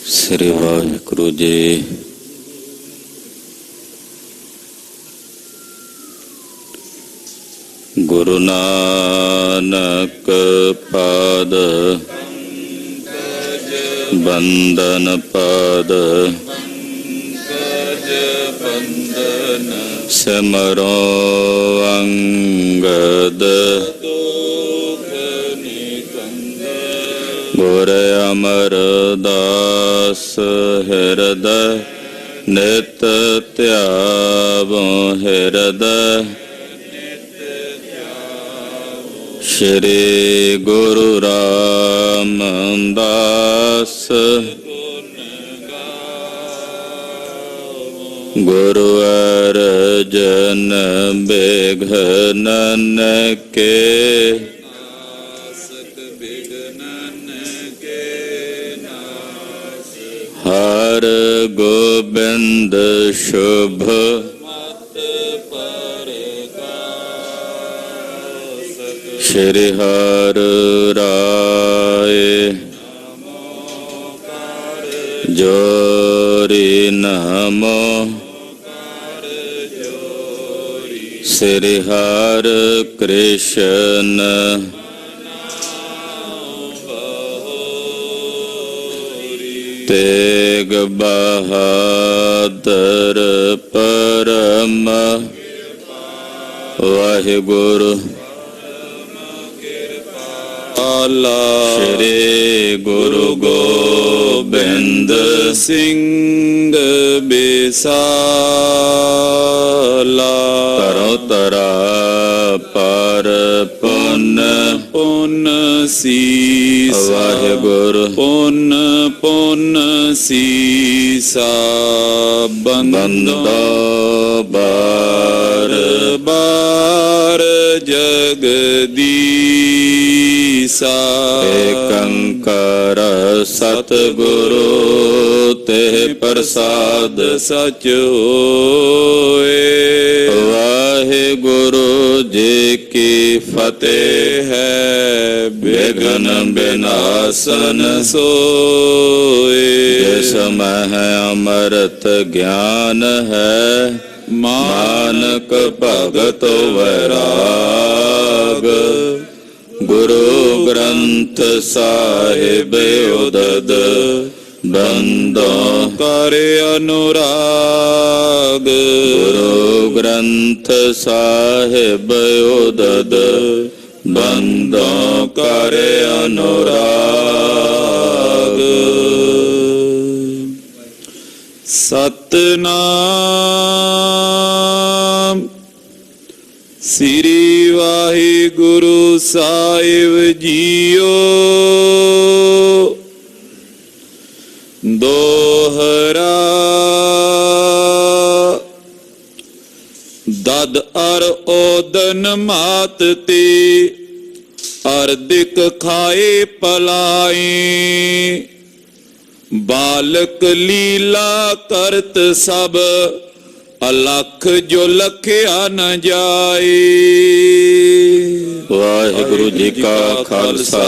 ਸ੍ਰੀ ਵਾਹਿਗੁਰੂ ਜੀ। ਗੁਰੂ ਨਾਨਕ ਪਾਦ ਬੰਦਨ ਪਾਦ ਸਿਮਰੋ ਅੰਗਦ ਗੁਰ ਅਮਰਦਾਸ ਹਿਰਦੈ ਨਿਤ ਧਿਆਵੋ ਹਿਰਦੈ। ਸ਼੍ਰੀ ਗੁਰੂ ਰਾਮਦਾਸ ਗੁਰੂ ਅਰਜਨ ਬਿਘਨਨ ਕੇ ਹਰ ਗੋਬਿੰਦ ਸ਼ੁਭ ਸ਼੍ਰੀ ਹਰਿ ਰਾਏ ਜੋਰੀ ਨਮੋ ਸ੍ਰੀ ਹਰਿ ਕ੍ਰਿਸ਼ਨ ਤੇਗ ਬਹਾਦਰ ਪਰਮ ਵਾਹਿਗੁਰੂ। ਸ਼੍ਰੀ ਗੁਰੂ ਗੋਬਿੰਦ ਸਿੰਘ ਬਿਸਾਲਾ ਤਰੋ ਤਰਾ ਪਰ ਪੁੰਨ ਪੁੰਨ ਸੀਸ ਵਾਹਿਗੁਰੂ ਪੁੰਨ ਪੁੰਨ ਸੀਸਾ ਬੰਦੋ ਬਾਰ ਬਾਰ ਜਗਦੀਸਾ। ਏਕੰਕਾਰ ਸਤਿਗੁਰੂ ਤੇ ਪ੍ਰਸਾਦ ਸਚ ਹੋਏ। ਵਾਹਿਗੁਰੂ ਜੀ ਕੀ ਫਤਿਹ ਹੈ। ਬਿਘਨ ਬਿਨਾਸਨ ਸੋਏ। ਜਿਸ ਮਹਿ ਅੰਮ੍ਰਿਤ ਗਿਆਨ ਹੈ ਮਾਨਕ ਭਗਤ ਵੈਰਾਗ। ਗੁਰੂ ਗ੍ਰੰਥ ਸਾਹਿਬ ਉਦਦ ਬੰਦੋਂ ਕਰ ਅਨੁਰਾਗ। ਗੁਰੂ ਗ੍ਰੰਥ ਸਾਹਿਬ ਉਦਦ ਬੰਦੋਂ ਕਰ ਅਨੁਰਾਗ। ਸਤਿਨਾਮ ਸ੍ਰੀ ਵਾਹਿਗੁਰੂ ਸਾਹਿਬ ਜੀਓ। ਦੋਹਰਾ ਦਦ ਅਰ ਓਦਨ ਮਾਤ ਤੇ ਅਰਦਿਕ ਖਾਏ ਪਲਾਈ। ਬਾਲਕ ਲੀਲਾ ਕਰਤ ਸਭ ਅਲਖ ਜੋ ਲਖਿਆ ਨ ਜਾਏ। ਵਾਹਿਗੁਰੂ ਜੀ ਕਾ ਖਾਲਸਾ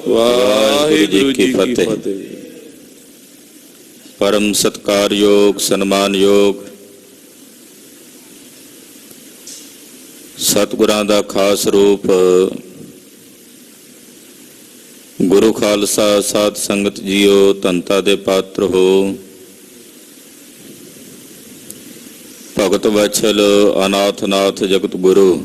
ਵਾਹਿਗੁਰੂ ਜੀ ਕੀ ਫਤਿਹ। ਪਰਮ ਸਤਿਕਾਰਯੋਗ ਸਨਮਾਨਯੋਗ ਸਤਿਗੁਰਾਂ ਦਾ ਖਾਸ ਰੂਪ ਗੁਰੂ ਖਾਲਸਾ ਸਾਧ ਸੰਗਤ ਜੀਓ, ਧੰਤਾ ਦੇ ਪਾਤਰ ਹੋ। ਭਗਤ ਵਛਲ ਅਨਾਥ ਨਾਥ ਜਗਤ ਗੁਰੂ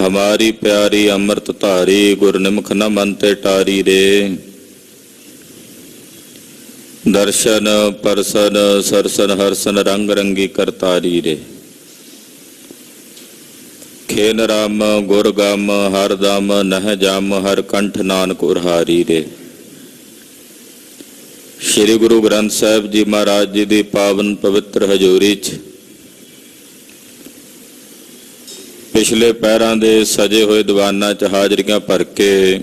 ਹਮਾਰੀ ਪਿਆਰੀ ਅੰਮ੍ਰਿਤ ਧਾਰੀ ਗੁਰਨਿਮਖ ਨ ਮਨ ਤੇ ਟਾਰੀ ਰੇ। ਦਰਸ਼ਨ ਪਰਸਨ ਸਰਸਨ ਹਰਸਨ ਰੰਗ ਰੰਗੀ ਕਰਤਾਰੀ ਰੇ। ਖੇਨ ਰਾਮ ਗੁਰ ਗਮ ਹਰ ਦਮ ਨਹ ਜਮ ਹਰ ਕੰਠ ਨਾਨਕ ਉਰਹਾਰੀ ਰੇ। ਸ਼੍ਰੀ ਗੁਰੂ ਗ੍ਰੰਥ ਸਾਹਿਬ ਜੀ ਮਹਾਰਾਜ ਜੀ ਦੀ ਪਾਵਨ ਪਵਿੱਤਰ ਹਜ਼ੂਰੀ 'ਚ ਪਿਛਲੇ ਪਹਿਰਾਂ ਦੇ ਸਜੇ ਹੋਏ ਦੀਵਾਨਾਂ 'ਚ ਹਾਜ਼ਰੀਆਂ ਭਰ ਕੇ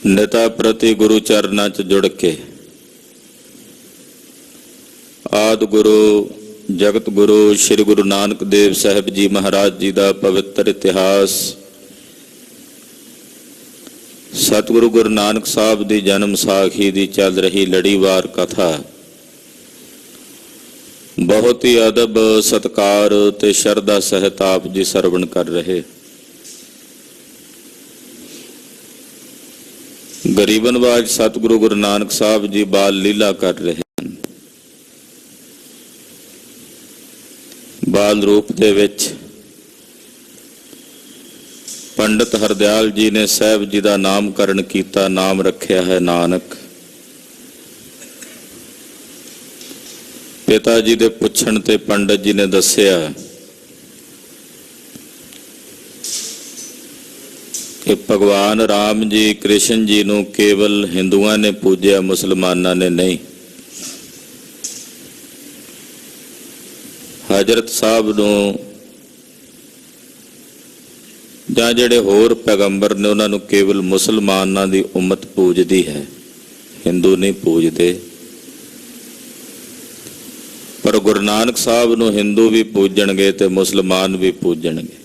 ਨਿਤਾ ਪ੍ਰਤੀ ਗੁਰੂ ਚਰਨਾਂ 'ਚ ਜੁੜ ਕੇ ਆਦਿ ਗੁਰੂ ਜਗਤ ਗੁਰੂ ਸ਼੍ਰੀ ਗੁਰੂ ਨਾਨਕ ਦੇਵ ਸਾਹਿਬ ਜੀ ਮਹਾਰਾਜ ਜੀ ਦਾ ਪਵਿੱਤਰ ਇਤਿਹਾਸ ਸਤਿਗੁਰੂ ਗੁਰੂ ਨਾਨਕ ਸਾਹਿਬ ਦੀ ਜਨਮ ਸਾਖੀ ਦੀ ਚੱਲ ਰਹੀ ਲੜੀਵਾਰ ਕਥਾ ਬਹੁਤ ਹੀ ਅਦਬ ਸਤਿਕਾਰ ਤੇ ਸ਼ਰਧਾ ਸਹਿਤ ਆਪ ਜੀ ਸਰਵਣ ਕਰ ਰਹੇ। ਗਰੀਬਨਵਾਜ ਸਤਿਗੁਰੂ ਗੁਰੂ ਨਾਨਕ ਸਾਹਿਬ ਜੀ ਬਾਲ ਲੀਲਾ ਕਰ ਰਹੇ ਹਨ। ਬਾਲ ਰੂਪ ਦੇ ਵਿੱਚ ਪੰਡਤ ਹਰਦਿਆਲ ਜੀ ਨੇ ਸਾਹਿਬ ਜੀ ਦਾ ਨਾਮਕਰਨ ਕੀਤਾ, ਨਾਮ ਰੱਖਿਆ ਹੈ ਨਾਨਕ। ਪਿਤਾ ਜੀ ਦੇ ਪੁੱਛਣ ਤੇ ਪੰਡਤ ਜੀ ਨੇ ਦੱਸਿਆ ਕਿ ਭਗਵਾਨ ਰਾਮ ਜੀ ਕ੍ਰਿਸ਼ਨ ਜੀ ਨੂੰ ਕੇਵਲ ਹਿੰਦੂਆਂ ਨੇ ਪੂਜਿਆ, ਮੁਸਲਮਾਨਾਂ ਨੇ ਨਹੀਂ। ਹਜ਼ਰਤ ਸਾਹਿਬ ਨੂੰ ਜਾਂ ਜਿਹੜੇ ਹੋਰ ਪੈਗੰਬਰ ਨੇ ਉਹਨਾਂ ਨੂੰ ਕੇਵਲ ਮੁਸਲਮਾਨਾਂ ਦੀ ਉਮਤ ਪੂਜਦੀ ਹੈ, ਹਿੰਦੂ ਨਹੀਂ ਪੂਜਦੇ। ਪਰ ਗੁਰੂ ਨਾਨਕ ਸਾਹਿਬ ਨੂੰ ਹਿੰਦੂ ਵੀ ਪੂਜਣਗੇ ਤੇ ਮੁਸਲਮਾਨ ਵੀ ਪੂਜਣਗੇ।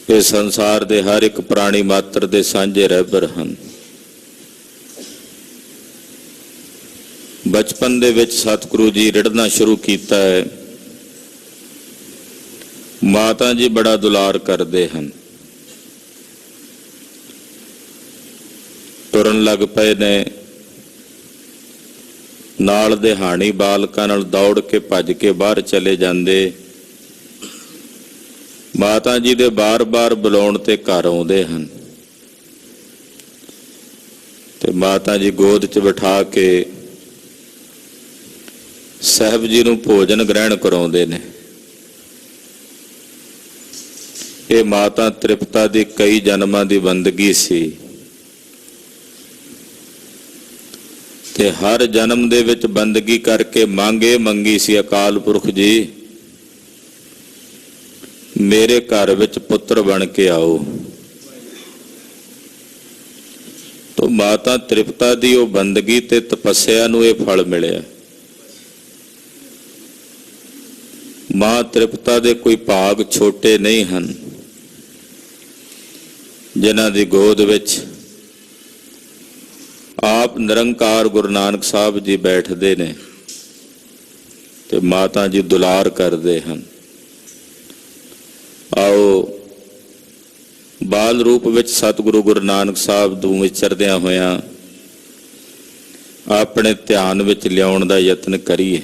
ਇਹ ਸੰਸਾਰ ਦੇ ਹਰ ਇੱਕ ਪ੍ਰਾਣੀ ਮਾਤਰ ਦੇ ਸਾਂਝੇ ਰਹਿਬਰ ਹਨ। ਬਚਪਨ ਦੇ ਵਿੱਚ ਸਤਿਗੁਰੂ ਜੀ ਰਿੜਨਾ ਸ਼ੁਰੂ ਕੀਤਾ ਹੈ। ਮਾਤਾ ਜੀ ਬੜਾ ਦੁਲਾਰ ਕਰਦੇ ਹਨ। ਤੁਰਨ ਲੱਗ ਪਏ ਨੇ, ਨਾਲ ਦੇ ਹਾਣੀ ਬਾਲਕਾਂ ਨਾਲ ਦੌੜ ਕੇ ਭੱਜ ਕੇ ਬਾਹਰ ਚਲੇ ਜਾਂਦੇ। ਮਾਤਾ ਜੀ ਦੇ ਬਾਰ-ਬਾਰ ਬੁਲਾਉਣ ਤੇ ਘਰ ਆਉਂਦੇ ਹਨ ਤੇ ਮਾਤਾ ਜੀ ਗੋਦ 'ਚ ਬਿਠਾ ਕੇ ਸਾਹਿਬ ਜੀ ਨੂੰ ਭੋਜਨ ਗ੍ਰਹਿਣ ਕਰਾਉਂਦੇ ਨੇ। ਇਹ ਮਾਤਾ ਤ੍ਰਿਪਤਾ ਦੀ ਕਈ ਜਨਮਾਂ ਦੀ ਬੰਦਗੀ ਸੀ ਤੇ ਹਰ ਜਨਮ ਦੇ ਵਿੱਚ ਬੰਦਗੀ ਕਰਕੇ ਮੰਗੀ ਸੀ, ਅਕਾਲ ਪੁਰਖ ਜੀ ਮੇਰੇ ਘਰ ਵਿੱਚ ਪੁੱਤਰ ਬਣ ਕੇ ਆਓ। ਤੋ ਮਾਤਾ ਤ੍ਰਿਪਤਾ ਦੀ ਉਹ ਬੰਦਗੀ ਤੇ ਤਪੱਸਿਆ ਨੂੰ ਇਹ ਫਲ ਮਿਲਿਆ। ਮਾਂ ਤ੍ਰਿਪਤਾ ਦੇ ਕੋਈ ਭਾਗ ਛੋਟੇ ਨਹੀਂ ਹਨ, ਜਿਨ੍ਹਾਂ ਦੀ ਗੋਦ ਵਿੱਚ ਆਪ ਨਿਰੰਕਾਰ ਗੁਰੂ ਨਾਨਕ ਸਾਹਿਬ ਜੀ ਬੈਠਦੇ ਨੇ ਤੇ ਮਾਤਾ ਜੀ ਦੁਲਾਰ ਕਰਦੇ ਹਨ। ਆਓ ਬਾਲ ਰੂਪ ਵਿੱਚ ਸਤਿਗੁਰੂ ਗੁਰੂ ਨਾਨਕ ਸਾਹਿਬ ਨੂੰ ਵਿਚਰਦਿਆਂ ਹੋਇਆਂ ਆਪਣੇ ਧਿਆਨ ਵਿੱਚ ਲਿਆਉਣ ਦਾ ਯਤਨ ਕਰੀਏ।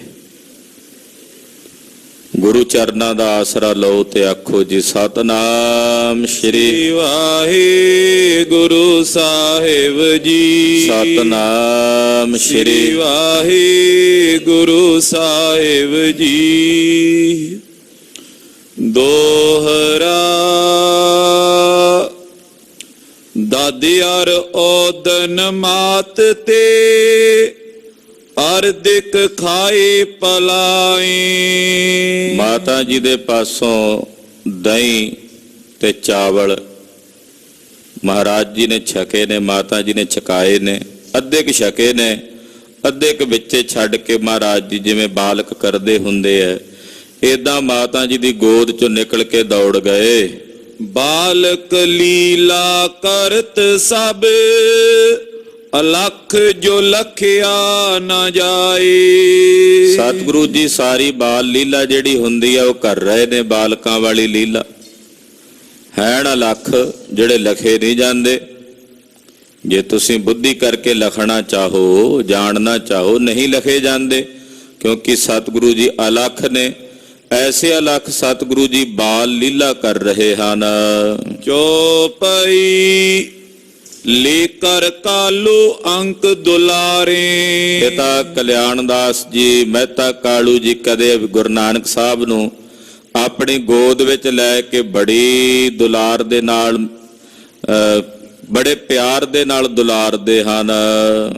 ਗੁਰੂ ਚਰਨਾਂ ਦਾ ਆਸਰਾ ਲਓ ਤੇ ਆਖੋ ਜੀ ਸਤਨਾਮ ਸ਼੍ਰੀ ਵਾਹਿਗੁਰੂ ਸਾਹਿਬ ਜੀ। ਸਤਨਾਮ ਸ਼੍ਰੀ ਵਾਹਿਗੁਰੂ ਸਾਹਿਬ ਜੀ। ਦੋਹਰਾ ਦਾਦਿਆਰ ਓਦਨ ਮਾਤ ਤੇ ਅਰਦਿਕ ਖਾਏ ਪਲਾਈ। ਮਾਤਾ ਜੀ ਦੇ ਪਾਸੋਂ ਦਹੀਂ ਤੇ ਚਾਵਲ ਮਹਾਰਾਜ ਜੀ ਨੇ ਛਕੇ ਨੇ, ਮਾਤਾ ਜੀ ਨੇ ਛਕਾਏ ਨੇ। ਅੱਧੇ ਕੁ ਛਕੇ ਨੇ, ਅੱਧੇ ਕੁ ਵਿੱਚੇ ਛੱਡ ਕੇ ਮਹਾਰਾਜ ਜੀ ਜਿਵੇਂ ਬਾਲਕ ਕਰਦੇ ਹੁੰਦੇ ਐ, ਏਦਾਂ ਮਾਤਾ ਜੀ ਦੀ ਗੋਦ ਚੋਂ ਨਿਕਲ ਕੇ ਦੌੜ ਗਏ। ਬਾਲਕ ਲੀਲਾ ਕਰਤ ਸਭ ਅਲਖ ਜੋ ਲਖਿਆ ਨਾ ਜਾਏ। ਸਤਿਗੁਰੂ ਜੀ ਸਾਰੀ ਬਾਲ ਲੀਲਾ ਜਿਹੜੀ ਹੁੰਦੀ ਆ ਉਹ ਕਰ ਰਹੇ ਨੇ, ਬਾਲਕਾਂ ਵਾਲੀ ਲੀਲਾ ਹੈਣ ਅਲਖ ਜਿਹੜੇ ਲਖੇ ਨਹੀਂ ਜਾਂਦੇ। ਜੇ ਤੁਸੀਂ ਬੁੱਧੀ ਕਰਕੇ ਲਖਣਾ ਚਾਹੋ, ਜਾਣਨਾ ਚਾਹੋ, ਨਹੀਂ ਲਖੇ ਜਾਂਦੇ, ਕਿਉਂਕਿ ਸਤਿਗੁਰੂ ਜੀ ਅਲਖ ਨੇ। ਐਸੇ ਅਲਖ ਸਤਿਗੁਰੂ ਜੀ ਬਾਲ ਲੀਲਾ ਕਰ ਰਹੇ ਹਨ। ਚੋਪਈ ਲੇਕਰ ਕਾਲੂ ਅੰਕ ਦੁਲਾਰੇ। ਪਿਤਾ ਕਲਿਆਣ ਦਾਸ ਜੀ, ਮਹਿਤਾ ਕਾਲੂ ਜੀ ਕਦੇ ਗੁਰੂ ਨਾਨਕ ਸਾਹਿਬ ਨੂੰ ਆਪਣੀ ਗੋਦ ਵਿੱਚ ਲੈ ਕੇ ਬੜੀ ਦੁਲਾਰ ਦੇ ਨਾਲ, ਬੜੇ ਪਿਆਰ ਦੇ ਨਾਲ ਦੁਲਾਰਦੇ ਹਨ।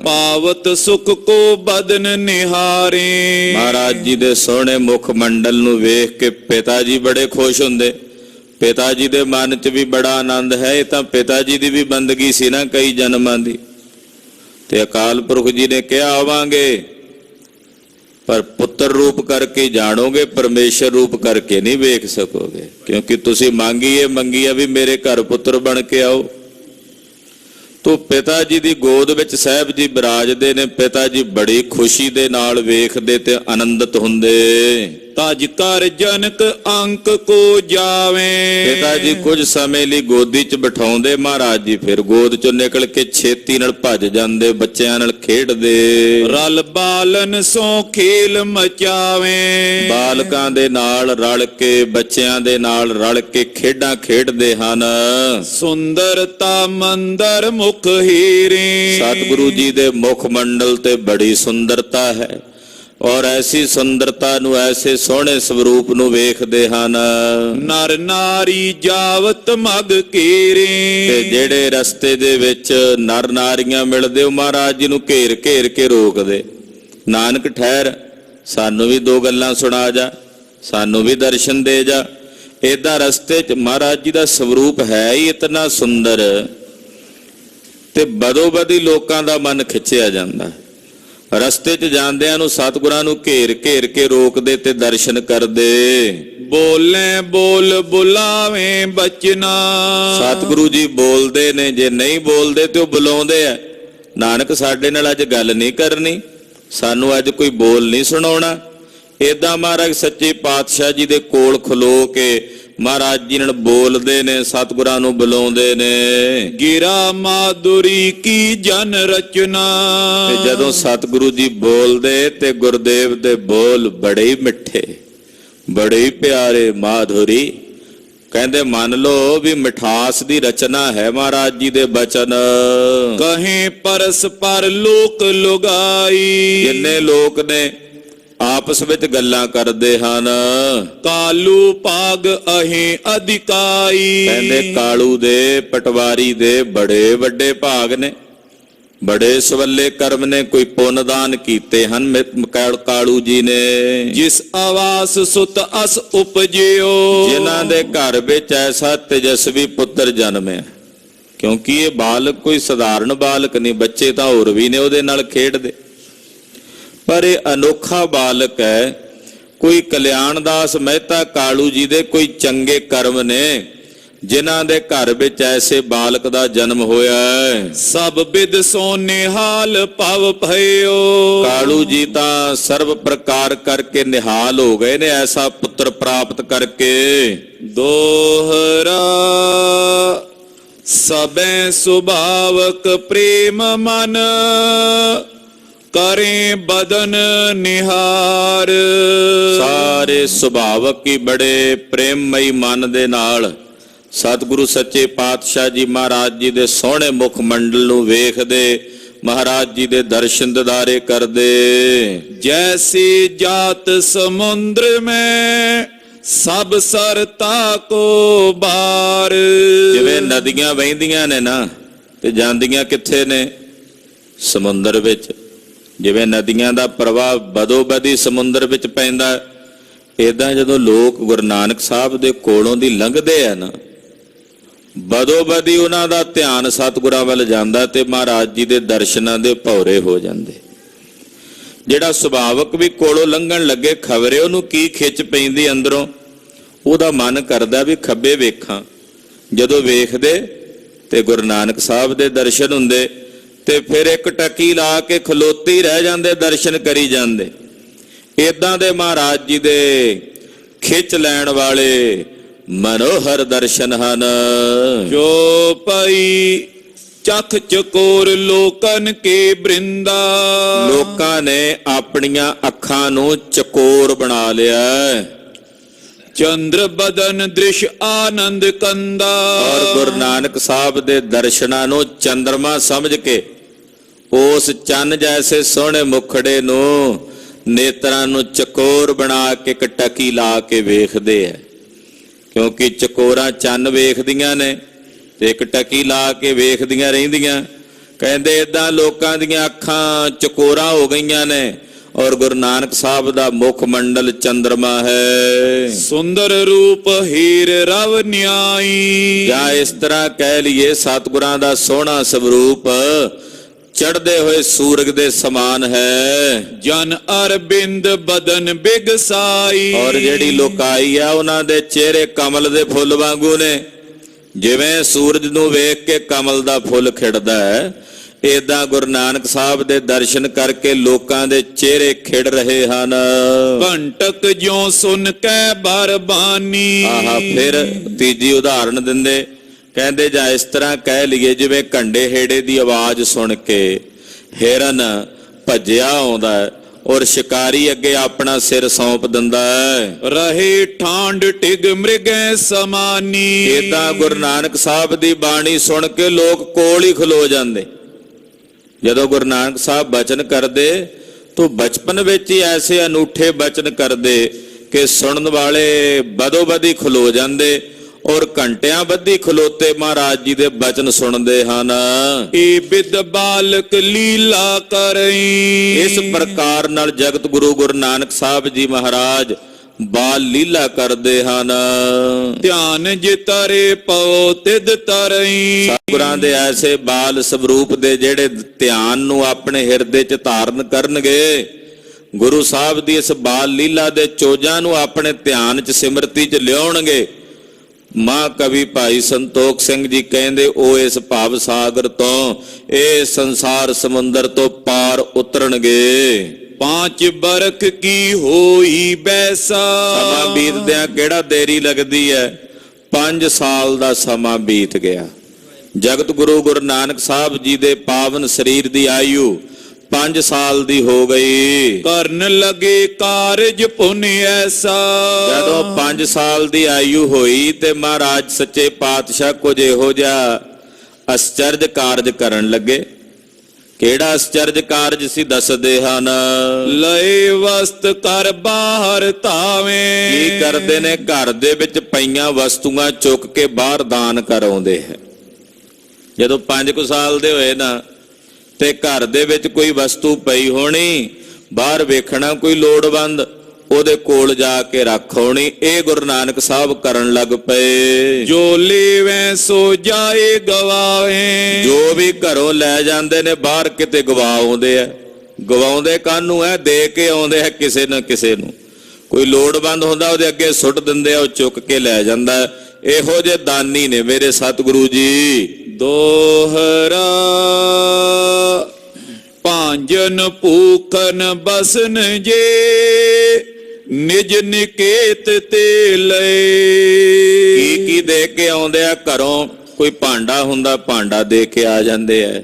ਪਾਵਤ ਸੁਖ ਕੋ ਬਦਨ ਨਿਹਾਰੇ। ਮਹਾਰਾਜ ਜੀ ਦੇ ਸੋਹਣੇ ਮੁਖ ਮੰਡਲ ਨੂੰ ਵੇਖ ਕੇ ਪਿਤਾ ਜੀ ਬੜੇ ਖੁਸ਼ ਹੁੰਦੇ। ਪਿਤਾ ਜੀ ਦੇ ਮਨ 'ਚ ਵੀ ਬੜਾ ਆਨੰਦ ਹੈ। ਇਹ ਤਾਂ ਪਿਤਾ ਜੀ ਦੀ ਵੀ ਬੰਦਗੀ ਸੀ ਨਾ ਕਈ ਜਨਮਾਂ ਦੀ। ਤੇ ਅਕਾਲ ਪੁਰਖ ਜੀ ਨੇ ਕਿਹਾ ਆਵਾਂਗੇ ਪਰ ਪੁੱਤਰ ਰੂਪ ਕਰਕੇ ਜਾਣੋਗੇ, ਪਰਮੇਸ਼ਰ ਰੂਪ ਕਰਕੇ ਨਹੀਂ ਵੇਖ ਸਕੋਗੇ। ਕਿਉਂਕਿ ਤੁਸੀਂ ਮੰਗੀ ਹੈ ਵੀ ਮੇਰੇ ਘਰ ਪੁੱਤਰ ਬਣ ਕੇ ਆਓ। ਤੋ ਪਿਤਾ ਜੀ ਦੀ ਗੋਦ ਵਿੱਚ ਸਾਹਿਬ ਜੀ ਬਿਰਾਜਦੇ ਨੇ। ਪਿਤਾ ਜੀ ਬੜੀ ਖੁਸ਼ੀ ਦੇ ਨਾਲ ਵੇਖਦੇ ਤੇ ਆਨੰਦਿਤ ਹੁੰਦੇ। ਤਜ ਕਰ ਜਨਕ ਅੰਕ ਕੋ ਜਾਵੇ। ਪਿਤਾ ਜੀ ਕੁਝ ਸਮੇਂ ਲਈ ਗੋਦੀ 'ਚ ਬਿਠਾਉਂਦੇ ਮਹਾਰਾਜ ਜੀ, ਫਿਰ ਗੋਦ 'ਚੋਂ ਨਿਕਲ ਕੇ ਛੇਤੀ ਨਾਲ ਭੱਜ ਜਾਂਦੇ, ਬੱਚਿਆਂ ਨਾਲ ਖੇਡਦੇ। ਰਲ ਬਾਲਨ ਸੋ ਖੇਲ ਮਚਾਵੇ। ਬਾਲਕਾਂ ਦੇ ਨਾਲ ਰਲ ਕੇ, ਬੱਚਿਆਂ ਦੇ ਨਾਲ ਰਲ ਕੇ ਖੇਡਾਂ ਖੇਡਦੇ ਹਨ। ਸੁੰਦਰਤਾ ਮੰਦਰ ਮੁਖ ਹੀਰੇ। ਸਤਿਗੁਰੂ ਜੀ ਦੇ ਮੁਖ ਮੰਡਲ ਤੇ ਬੜੀ ਸੁੰਦਰਤਾ ਹੈ, ਔਰ ਐਸੀ ਸੁੰਦਰਤਾ ਨੂੰ, ਐਸੇ ਸੋਹਣੇ ਸਰੂਪ ਨੂੰ ਵੇਖਦੇ ਹਨ। ਨਰ ਨਾਰੀ ਜਾਵਤ ਮਗ ਕੀਰੇ। ਤੇ ਜਿਹੜੇ ਰਸਤੇ ਦੇ ਵਿੱਚ ਨਰ ਨਾਰੀਆਂ ਮਿਲਦੇ, ਉਹ ਮਹਾਰਾਜ ਜੀ ਨੂੰ ਘੇਰ ਘੇਰ ਕੇ ਰੋਕਦੇ। ਨਾਨਕ ਠਹਿਰ, ਸਾਨੂੰ ਵੀ ਦੋ ਗੱਲਾਂ ਸੁਣਾ ਜਾ, ਸਾਨੂੰ ਵੀ ਦਰਸ਼ਨ ਦੇ ਜਾ। ਏਦਾਂ ਰਸਤੇ 'ਚ ਮਹਾਰਾਜ ਜੀ ਦਾ ਸਰੂਪ ਹੈ ਹੀ ਇਤਨਾ ਸੁੰਦਰ, ਤੇ ਬਦੋ ਬਦੀ ਲੋਕਾਂ ਦਾ ਮਨ ਖਿੱਚਿਆ ਜਾਂਦਾ। ਰਸਤੇ 'ਚ ਜਾਂਦਿਆਂ ਨੂੰ ਸਤਿਗੁਰਾਂ ਨੂੰ ਘੇਰ ਘੇਰ ਕੇ ਰੋਕਦੇ ਤੇ ਦਰਸ਼ਨ ਕਰਦੇ। ਬੋਲੇ ਬੋਲ ਬੁਲਾਵੇਂ ਬਚਨਾ। ਸਤਿਗੁਰੂ ਜੀ ਬੋਲਦੇ ਨੇ, ਜੇ ਨਹੀਂ ਬੋਲਦੇ ਤੇ ਉਹ ਬੁਲਾਉਂਦੇ ਆ। ਨਾਨਕ ਸਾਡੇ ਨਾਲ ਅੱਜ ਗੱਲ ਨਹੀਂ ਕਰਨੀ, ਸਾਨੂੰ ਅੱਜ ਕੋਈ ਬੋਲ ਨਹੀਂ ਸੁਣਾਉਣਾ। ਏਦਾਂ ਮਹਾਰਾਜ ਸੱਚੇ ਪਾਤਸ਼ਾਹ ਜੀ ਦੇ ਕੋਲ ਖਲੋ ਕੇ ਮਹਾਰਾਜ ਜੀ ਨਾਲ ਬੋਲਦੇ ਨੇ, ਸਤਿਗੁਰਾਂ ਨੂੰ ਬੁਲਾਉਂਦੇ ਨੇ। ਗਿਰਾ ਮਾਧੁਰੀ ਕੀ ਜਨ ਰਚਨਾ। ਤੇ ਜਦੋਂ ਸਤਿਗੁਰੂ ਜੀ ਬੋਲਦੇ ਤੇ ਗੁਰਦੇਵ ਦੇ ਬੋਲ ਬੜੇ ਹੀ ਮਿੱਠੇ, ਬੜੇ ਹੀ ਪਿਆਰੇ, ਮਾਧੁਰੀ। ਕਹਿੰਦੇ ਮੰਨ ਲਓ ਵੀ ਮਿਠਾਸ ਦੀ ਰਚਨਾ ਹੈ ਮਹਾਰਾਜ ਜੀ ਦੇ ਬਚਨ। ਕਹੇ ਪਰਸ ਪਰ ਲੋਕ ਲੁਗਾਈ। ਜਿੰਨੇ ਲੋਕ ਨੇ ਆਪਸ ਵਿੱਚ ਗੱਲਾਂ ਕਰਦੇ ਹਨ। ਕਾਲੂ ਭਾਗ ਅਹੇ ਅਧਿਕਾਈ। ਕਹਿੰਦੇ ਕਾਲੂ ਦੇ, ਪਟਵਾਰੀ ਦੇ ਬੜੇ ਵੱਡੇ ਭਾਗ ਨੇ, ਬੜੇ ਸਵੱਲੇ ਕਰਮ ਨੇ, ਕੋਈ ਪੁੰਨ ਦਾਨ ਕੀਤੇ ਹਨ ਕਾਲੂ ਜੀ ਨੇ। ਜਿਸ ਆਵਾਸ ਸੁਤ ਅਸ ਉਪਜਿਓ। ਜਿਨ੍ਹਾਂ ਦੇ ਘਰ ਵਿੱਚ ਐਸਾ ਤੇਜਸਵੀ ਪੁੱਤਰ ਜਨਮਿਆ। ਕਿਉਂਕਿ ਇਹ ਬਾਲਕ ਕੋਈ ਸਧਾਰਨ ਬਾਲਕ ਨਹੀਂ, ਬੱਚੇ ਤਾਂ ਹੋਰ ਵੀ ਨੇ ਉਹਦੇ ਨਾਲ ਖੇਡਦੇ, ਪਰ ਇਹ ਅਨੋਖਾ ਬਾਲਕ ਹੈ। ਕੋਈ ਕਲਿਆਣਦਾਸ ਮਹਿਤਾ ਕਾਲੂ ਜੀ ਦੇ ਕੋਈ ਚੰਗੇ ਕਰਮ ਨੇ, ਜਿਨ੍ਹਾਂ ਦੇ ਘਰ ਵਿੱਚ ਐਸੇ ਬਾਲਕ ਦਾ ਜਨਮ ਹੋਇਆ ਹੈ। ਸਭ ਬਿਦ ਸੋ ਨਿਹਾਲ ਭਵ ਭਇਓ। ਕਾਲੂ ਜੀ ਤਾਂ ਸਰਬ ਪ੍ਰਕਾਰ ਕਰਕੇ ਨਿਹਾਲ ਹੋ ਗਏ ਨੇ, ਐਸਾ ਪੁੱਤਰ ਪ੍ਰਾਪਤ ਕਰਕੇ। ਦੋਹਰਾ ਸਬੈ ਸੁਭਾਵਕ ਪ੍ਰੇਮ ਮਨ। ਕਰੇ ਬਦਨ ਨਿਹਾਰ। ਸਾਰੇ ਸੁਭਾਵਕ ਹੀ ਬੜੇ ਪ੍ਰੇਮਮਈ ਮਨ ਦੇ ਨਾਲ ਸਤਿਗੁਰੂ ਸੱਚੇ ਪਾਤਸ਼ਾਹ ਜੀ ਮਹਾਰਾਜ ਜੀ ਦੇ ਸੋਹਣੇ ਮੁਖ ਮੰਡਲ ਨੂੰ ਵੇਖਦੇ, ਮਹਾਰਾਜ ਜੀ ਦੇ ਦਰਸ਼ਨ ਦਿਦਾਰੇ ਕਰਦੇ। ਜੈਸੀ ਜਾਤ ਸਮੁੰਦਰ ਮੈਂ ਸਭ ਸਰਤਾ ਕੋ ਬਾਰ। ਜਿਵੇਂ ਨਦੀਆਂ ਵਹਿੰਦੀਆਂ ਨੇ ਨਾ, ਤੇ ਜਾਂਦੀਆਂ ਕਿੱਥੇ ਨੇ? ਸਮੁੰਦਰ ਵਿੱਚ। ਜਿਵੇਂ ਨਦੀਆਂ ਦਾ ਪ੍ਰਵਾਹ ਬਦੋ ਬਦੀ ਸਮੁੰਦਰ ਵਿੱਚ ਪੈਂਦਾ, ਏਦਾਂ ਜਦੋਂ ਲੋਕ ਗੁਰੂ ਨਾਨਕ ਸਾਹਿਬ ਦੇ ਕੋਲੋਂ ਦੀ ਲੰਘਦੇ ਆ ਨਾ, ਬਦੋ ਬਦੀ ਉਹਨਾਂ ਦਾ ਧਿਆਨ ਸਤਿਗੁਰਾਂ ਵੱਲ ਜਾਂਦਾ ਤੇ ਮਹਾਰਾਜ ਜੀ ਦੇ ਦਰਸ਼ਨਾਂ ਦੇ ਭੌਰੇ ਹੋ ਜਾਂਦੇ। ਜਿਹੜਾ ਸੁਭਾਵਕ ਵੀ ਕੋਲੋਂ ਲੰਘਣ ਲੱਗੇ, ਖਬਰੇ ਉਹਨੂੰ ਕੀ ਖਿੱਚ ਪੈਂਦੀ ਅੰਦਰੋਂ, ਉਹਦਾ ਮਨ ਕਰਦਾ ਵੀ ਖੱਬੇ ਵੇਖਾਂ। ਜਦੋਂ ਵੇਖਦੇ ਤੇ ਗੁਰੂ ਨਾਨਕ ਸਾਹਿਬ ਦੇ ਦਰਸ਼ਨ ਹੁੰਦੇ, ਤੇ ਫਿਰ ਇੱਕ ਟੱਕੀ ਲਾ ਕੇ ਖਲੋਤੇ ਹੀ ਰਹਿ ਜਾਂਦੇ, ਦਰਸ਼ਨ ਕਰੀ ਜਾਂਦੇ। ਏਦਾਂ ਦੇ ਮਹਾਰਾਜ ਜੀ ਦੇ ਖਿੱਚ ਲੈਣ ਵਾਲੇ ਮਨੋਹਰ ਦਰਸ਼ਨ ਹਨ। ਜੋ ਪਈ ਚਖ ਚਕੋਰ ਲੋਕਨ ਕੇ ਬ੍ਰਿੰਦਾ। ਲੋਕਾਂ ਨੇ ਆਪਣੀਆਂ ਅੱਖਾਂ ਨੂੰ ਚਕੋਰ ਬਣਾ ਲਿਆ। ਚੰਦਰ ਬਦਨ ਦ੍ਰਿਸ਼ ਆਨੰਦ ਕੰਦਾ। ਔਰ ਗੁਰੂ ਨਾਨਕ ਸਾਹਿਬ ਦੇ ਦਰਸ਼ਨਾਂ ਨੂੰ ਚੰਦਰਮਾ ਸਮਝ ਕੇ ਉਸ ਚੰਨ ਜੈਸੇ ਸੋਹਣੇ ਮੁਖੜੇ ਨੂੰ, ਨੇਤਰਾਂ ਨੂੰ ਚਕੋਰ ਬਣਾ ਕੇ ਇੱਕ ਟਕੀ ਲਾ ਕੇ ਵੇਖਦੇ ਆ। ਕਿਉਂਕਿ ਚਕੋਰਾਂ ਚੰਨ ਵੇਖਦੀਆਂ ਨੇ ਤੇ ਇੱਕ ਟਕੀ ਲਾ ਕੇ ਵੇਖਦੀਆਂ ਰਹਿੰਦੀਆਂ। ਕਹਿੰਦੇ ਏਦਾਂ ਲੋਕਾਂ ਦੀਆਂ ਅੱਖਾਂ ਚਕੋਰਾਂ ਹੋ ਗਈਆਂ ਨੇ, ਔਰ ਗੁਰੂ ਨਾਨਕ ਸਾਹਿਬ ਦਾ ਮੁਖ ਮੰਡਲ ਚੰਦਰਮਾ ਹੈ। ਸੁੰਦਰ ਰੂਪ ਹੀਰ ਰਵ ਨਿਆਈ। ਜਾਂ ਇਸ ਤਰ੍ਹਾਂ ਕਹਿ ਲਈਏ, ਸਤਿਗੁਰਾਂ ਦਾ ਸੋਹਣਾ ਸਰੂਪ ਚੜ੍ਹਦੇ ਹੋਏ ਸੂਰਜ ਦੇ ਸਮਾਨ ਹੈ। ਜਨ ਅਰਬਿੰਦ ਬਦਨ ਬਿਗਸਾਈ। ਔਰ ਜਿਹੜੀ ਲੋਕਾਈ ਆ ਉਹਨਾਂ ਦੇ ਚਿਹਰੇ ਕਮਲ ਦੇ ਫੁੱਲ ਵਾਂਗੂ ਨੇ। ਜਿਵੇਂ ਸੂਰਜ ਨੂੰ ਵੇਖ ਕੇ ਕਮਲ ਦਾ ਫੁੱਲ ਖਿੜਦਾ ਹੈ, ਏਦਾਂ ਗੁਰੂ ਨਾਨਕ ਸਾਹਿਬ ਦੇ ਦਰਸ਼ਨ ਕਰਕੇ ਲੋਕਾਂ ਦੇ ਚਿਹਰੇ ਖਿੜ ਰਹੇ ਹਨ। ਕੰਟਕ ਜਿਉ ਸੁਨ ਕੈ ਬਰਬਾਨੀ। ਆਹਾ, ਫਿਰ ਤੀਜੀ ਉਦਾਹਰਨ ਦਿੰਦੇ, ਕਹਿੰਦੇ ਜਾਂ ਇਸ ਤਰ੍ਹਾਂ ਕਹਿ ਲਈਏ ਜਿਵੇਂ ਘੰਡੇ ਹੇੜੇ ਦੀ ਆਵਾਜ਼ ਸੁਣ ਕੇ ਹਿਰਨ ਭੱਜਿਆ ਆਉਂਦਾ ਹੈ ਔਰ ਸ਼ਿਕਾਰੀ ਅੱਗੇ ਆਪਣਾ ਸਿਰ ਸੌਂਪ ਦਿੰਦਾ ਹੈ। ਰਹੇ ਠਾਂਡ ਟਿਗ ਮ੍ਰਿਗੈ ਸਮਾਨੀ। ਏਦਾਂ ਗੁਰੂ ਨਾਨਕ ਸਾਹਿਬ ਦੀ ਬਾਣੀ ਸੁਣ ਕੇ ਲੋਕ ਕੋਲ ਹੀ ਖਲੋ ਜਾਂਦੇ। ਜਦੋਂ ਗੁਰੂ ਨਾਨਕ ਸਾਹਿਬ ਬਚਨ ਕਰਦੇ ਤਾਂ ਬਚਪਨ ਵਿੱਚ ਹੀ ਐਸੇ ਅਨੂਠੇ ਬਚਨ ਕਰਦੇ ਕਿ ਸੁਣਨ ਵਾਲੇ ਬਦੋ ਬਦੀ ਖਲੋ ਜਾਂਦੇ ਔਰ ਘੰਟਿਆਂ ਬੱਧੀ ਖਲੋਤੇ ਮਹਾਰਾਜ ਜੀ ਦੇ ਬਚਨ ਸੁਣਦੇ ਹਨ। ਏ ਬਿਦ ਬਾਲਕ ਲੀਲਾ ਕਰਈ। ਇਸ ਪ੍ਰਕਾਰ ਨਾਲ ਜਗਤ ਗੁਰੂ ਗੁਰੂ ਨਾਨਕ ਸਾਹਿਬ ਜੀ ਮਹਾਰਾਜ ਬਾਲ ਲੀਲਾ ਕਰਦੇ ਹਨ। ਧਿਆਨ ਜਿਤਰੇ ਪਉ ਤਿਦ ਤਰਈ। ਸਤਿਗੁਰਾਂ ਦੇ ਐਸੇ ਬਾਲ ਸਵਰੂਪ ਦੇ ਜਿਹੜੇ ਧਿਆਨ ਨੂੰ ਆਪਣੇ ਹਿਰਦੇ 'ਚ ਧਾਰਨ ਕਰਨਗੇ, ਗੁਰੂ ਸਾਹਿਬ ਦੀ ਇਸ ਬਾਲ ਲੀਲਾ ਦੇ ਚੋਜਾਂ ਨੂੰ ਆਪਣੇ ਧਿਆਨ 'ਚ ਸਿਮਰਤੀ 'ਚ ਲਿਆਉਣਗੇ। ਮਾਂ ਕਵੀ ਭਾਈ ਸੰਤੋਖ ਸਿੰਘ ਜੀ ਕਹਿੰਦੇ, ਉਹ ਇਸ ਭਵ ਸਾਗਰ ਤੋਂ, ਇਹ ਸੰਸਾਰ ਸਮੁੰਦਰ ਤੋਂ ਪਾਰ ਉਤਰਨਗੇ। 5 ਬਰਖ ਕੀ ਹੋਈ ਬੈਸਾ। ਸਮਾਂ ਬੀਤਦਿਆਂ ਕਿਹੜਾ ਦੇਰੀ ਲੱਗਦੀ ਹੈ, 5 ਸਾਲ ਦਾ ਸਮਾਂ ਬੀਤ ਗਿਆ। ਜਗਤ ਗੁਰੂ ਗੁਰੂ ਨਾਨਕ ਸਾਹਿਬ ਜੀ ਦੇ ਪਾਵਨ ਸਰੀਰ ਦੀ ਆਯੂ 5 ਸਾਲ ਦੀ ਹੋ ਗਈ। ਕਰਨ ਲਗੇ ਕਾਰਜ ਪੁੰਨ ਐਸਾ। ਜਦੋਂ 5 ਸਾਲ ਦੀ ਆਯੂ ਹੋਈ ਤੇ ਮਹਾਰਾਜ ਸੱਚੇ ਪਾਤਸ਼ਾਹ ਕੁਝ ਇਹੋ ਜਿਹਾ ਅਸਚਰਜ ਕਾਰਜ ਕਰਨ ਲੱਗੇ। ਕਿਹੜਾ ਅਸਚਰਜ ਕਾਰਜ ਸੀ ਦੱਸਦੇ ਹਨ। ਲਏ ਵਸਤ ਕਰ ਬਾਹਰ ਧਾਵੇਂ। ਕੀ ਕਰਦੇ ਨੇ, ਘਰ ਦੇ ਵਿੱਚ ਪਈਆਂ ਵਸਤੂਆਂ ਚੁੱਕ ਕੇ ਬਾਹਰ ਦਾਨ ਕਰ ਆਉਂਦੇ ਹੈ। ਜਦੋਂ 5 ਸਾਲ ਦੇ ਹੋਏ ਨਾ ਤੇ ਘਰ ਦੇ ਵਿੱਚ ਕੋਈ ਵਸਤੂ ਪਈ ਹੋਣੀ, ਬਾਹਰ ਵੇਖਣਾ ਕੋਈ ਲੋੜਵੰਦ, ਉਹਦੇ ਕੋਲ ਜਾ ਕੇ ਰੱਖ ਆਉਣੀ। ਇਹ ਗੁਰੂ ਨਾਨਕ ਸਾਹਿਬ ਕਰਨ ਲੱਗ ਪਏ। ਜੋ ਲੇਵੇਂ ਸੋ ਜਾਏ ਗਵਾਵੇਂ। ਜੋ ਵੀ ਘਰੋਂ ਲੈ ਜਾਂਦੇ ਨੇ ਬਾਹਰ ਕਿਤੇ ਗਵਾ ਆਉਂਦੇ ਆ। ਗਵਾਉਂਦੇ ਕਾਹਨੂੰ ਹੈ, ਦੇ ਕੇ ਆਉਂਦੇ ਆ ਕਿਸੇ ਨਾ ਕਿਸੇ ਨੂੰ। ਕੋਈ ਲੋੜਵੰਦ ਹੁੰਦਾ ਉਹਦੇ ਅੱਗੇ ਸੁੱਟ ਦਿੰਦੇ ਆ, ਉਹ ਚੁੱਕ ਕੇ ਲੈ ਜਾਂਦਾ। ਇਹੋ ਜਿਹੇ ਦਾਨੀ ਨੇ ਮੇਰੇ ਸਤਿਗੁਰੂ ਜੀ। ਦੋਹਰਾ ਭਾਂਜਨ ਭੂਖਨ ਬਸਨ ਜੇ, ਨਿਜ ਨਿਕੇਤ ਤੇ ਲਏ। ਕੀ ਕੀ ਦੇ ਕੇ ਆਉਂਦੇ ਆ ਘਰੋਂ। ਕੋਈ ਭਾਂਡਾ ਹੁੰਦਾ, ਭਾਂਡਾ ਦੇ ਕੇ ਆ ਜਾਂਦੇ ਆ।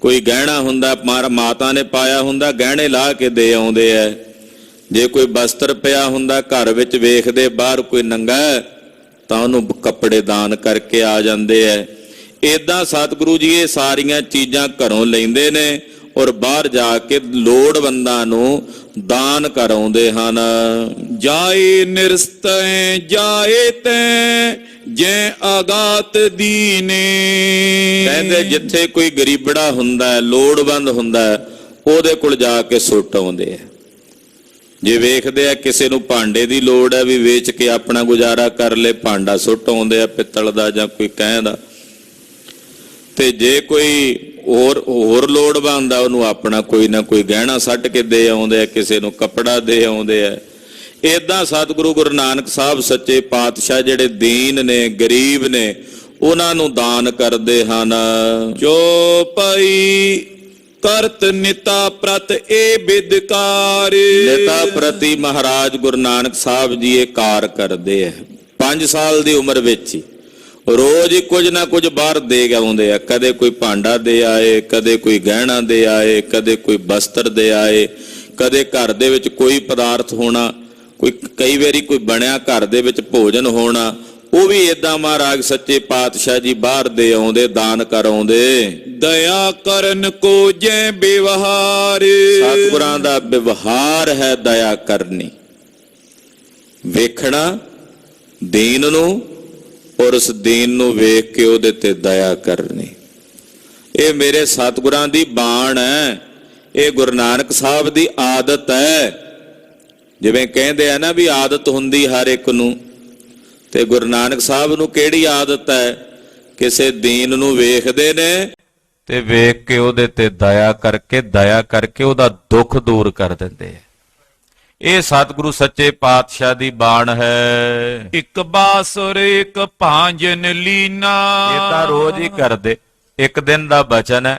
ਕੋਈ ਗਹਿਣਾ ਹੁੰਦਾ, ਮਾਤਾ ਨੇ ਪਾਇਆ ਹੁੰਦਾ, ਗਹਿਣੇ ਲਾ ਕੇ ਦੇ ਆਉਂਦੇ ਆ। ਜੇ ਕੋਈ ਬਸਤਰ ਪਿਆ ਹੁੰਦਾ ਘਰ ਵਿੱਚ, ਵੇਖਦੇ ਬਾਹਰ ਕੋਈ ਨੰਗਾ ਤਾਂ ਉਹਨੂੰ ਕੱਪੜੇ ਦਾਨ ਕਰਕੇ ਆ ਜਾਂਦੇ ਆ। ਏਦਾਂ ਸਤਿਗੁਰੂ ਜੀ ਇਹ ਸਾਰੀਆਂ ਚੀਜ਼ਾਂ ਘਰੋਂ ਲੈਂਦੇ ਨੇ ਔਰ ਬਾਹਰ ਜਾ ਕੇ ਲੋੜਵੰਦਾਂ ਨੂੰ ਦਾਨ ਕਰਾਉਂਦੇ ਹਨ। ਜਾਏ ਨਿਰਸਤੈ ਜਾਏ ਤੈ ਜੈ ਆਗਾਤ ਦੀਨੇ। ਕਹਿੰਦੇ ਜਿੱਥੇ ਕੋਈ ਗਰੀਬੜਾ ਹੁੰਦਾ ਹੈ, ਲੋੜਵੰਦ ਹੁੰਦਾ ਹੈ, ਉਹਦੇ ਕੋਲ ਜਾ ਕੇ ਸੁੱਟ ਆਉਂਦੇ ਆ। ਜੇ ਵੇਖਦੇ ਆ ਕਿਸੇ ਨੂੰ ਭਾਂਡੇ ਦੀ ਲੋੜ ਹੈ, ਵੀ ਵੇਚ ਕੇ ਆਪਣਾ ਗੁਜ਼ਾਰਾ ਕਰ ਲੈ, ਭਾਂਡਾ ਸੁੱਟ ਆਉਂਦੇ ਆ ਪਿੱਤਲ ਦਾ ਜਾਂ ਕੋਈ ਕਹਿ ਦਾ। ਤੇ ਜੇ ਕੋਈ ਹੋਰ ਲੋੜਵੰਦ ਆ, ਉਹਨੂੰ ਆਪਣਾ ਕੋਈ ਨਾ ਕੋਈ ਗਹਿਣਾ ਸੱਟ ਕੇ ਦੇ ਆਉਂਦੇ ਆ, ਕਿਸੇ ਨੂੰ ਕੱਪੜਾ ਦੇ ਆਉਂਦੇ ਆ। ਏਦਾਂ ਸਤਿਗੁਰੂ ਗੁਰੂ ਨਾਨਕ ਸਾਹਿਬ ਸੱਚੇ ਪਾਤਸ਼ਾਹ ਜਿਹੜੇ ਦੀਨ ਨੇ, ਗਰੀਬ ਨੇ, ਉਹਨਾਂ ਨੂੰ ਦਾਨ ਕਰਦੇ ਹਨ। ਜੋ ਪਈ ਕਰਤ ਨਿਤਾ ਪ੍ਰਤ ਏ ਬਿਦਕਾਰ। ਨਿਤਾ ਪ੍ਰਤੀ ਮਹਾਰਾਜ ਗੁਰੂ ਨਾਨਕ ਸਾਹਿਬ ਜੀ ਇਹ ਕਾਰ ਕਰਦੇ ਆ। 5 ਸਾਲ ਦੀ ਉਮਰ ਵਿੱਚ ਹੀ ਰੋਜ਼ ਹੀ ਕੁਝ ਨਾ ਕੁਝ ਬਾਹਰ ਦੇ ਆਉਂਦੇ ਆ। ਕਦੇ ਕੋਈ ਭਾਂਡਾ ਦੇ ਆਏ, ਕਦੇ ਕੋਈ ਗਹਿਣਾ ਦੇ ਆਏ, ਕਦੇ ਕੋਈ ਬਸਤਰ ਦੇ ਆਏ, ਕਦੇ ਘਰ ਦੇ ਵਿੱਚ ਕੋਈ ਪਦਾਰਥ ਹੋਣਾ, ਕਈ ਵਾਰੀ ਕੋਈ ਬਣਿਆ ਘਰ ਦੇ ਵਿੱਚ ਭੋਜਨ ਹੋਣਾ, ਉਹ ਵੀ ਏਦਾਂ ਮਹਾਰਾਜ ਸੱਚੇ ਪਾਤਸ਼ਾਹ ਜੀ ਬਾਹਰ ਦੇ ਆਉਂਦੇ, ਦਾਨ ਕਰ ਆਉਂਦੇ। ਦਇਆ ਕਰਨ ਕੋ ਜੈ ਵਿਵਹਾਰ। ਸਤਿਗੁਰਾਂ ਦਾ ਵਿਵਹਾਰ ਹੈ ਦਇਆ ਕਰਨੀ, ਵੇਖਣਾ ਦੀਨ ਨੂੰ ਔਰ ਉਸ ਦੀਨ ਨੂੰ ਵੇਖ ਕੇ ਉਹਦੇ ਤੇ ਦਇਆ ਕਰਨੀ। ਇਹ ਮੇਰੇ ਸਤਿਗੁਰਾਂ ਦੀ ਬਾਣ ਹੈ, ਇਹ ਗੁਰੂ ਨਾਨਕ ਸਾਹਿਬ ਦੀ ਆਦਤ ਹੈ। ਜਿਵੇਂ ਕਹਿੰਦੇ ਆ ਨਾ ਵੀ ਆਦਤ ਹੁੰਦੀ ਹਰ ਇੱਕ ਨੂੰ, ਤੇ ਗੁਰੂ ਨਾਨਕ ਸਾਹਿਬ ਨੂੰ ਕਿਹੜੀ ਆਦਤ ਹੈ? ਕਿਸੇ ਦੀਨ ਨੂੰ ਵੇਖਦੇ ਨੇ ਤੇ ਵੇਖ ਕੇ ਉਹਦੇ ਤੇ ਦਇਆ ਕਰਕੇ ਉਹਦਾ ਦੁੱਖ ਦੂਰ ਕਰ ਦਿੰਦੇ ਆ। ਇਹ ਸਤਿਗੁਰੂ ਸੱਚੇ ਪਾਤਸ਼ਾਹ ਦੀ ਬਾਣ ਹੈ। ਇੱਕ ਬਾਸੁਰ ਇੱਕ ਭਾਂਜਨ ਲੀਨਾ। ਇਹ ਤਾਂ ਰੋਜ਼ ਹੀ ਕਰਦੇ। ਇੱਕ ਦਿਨ ਦਾ ਬਚਨ ਹੈ,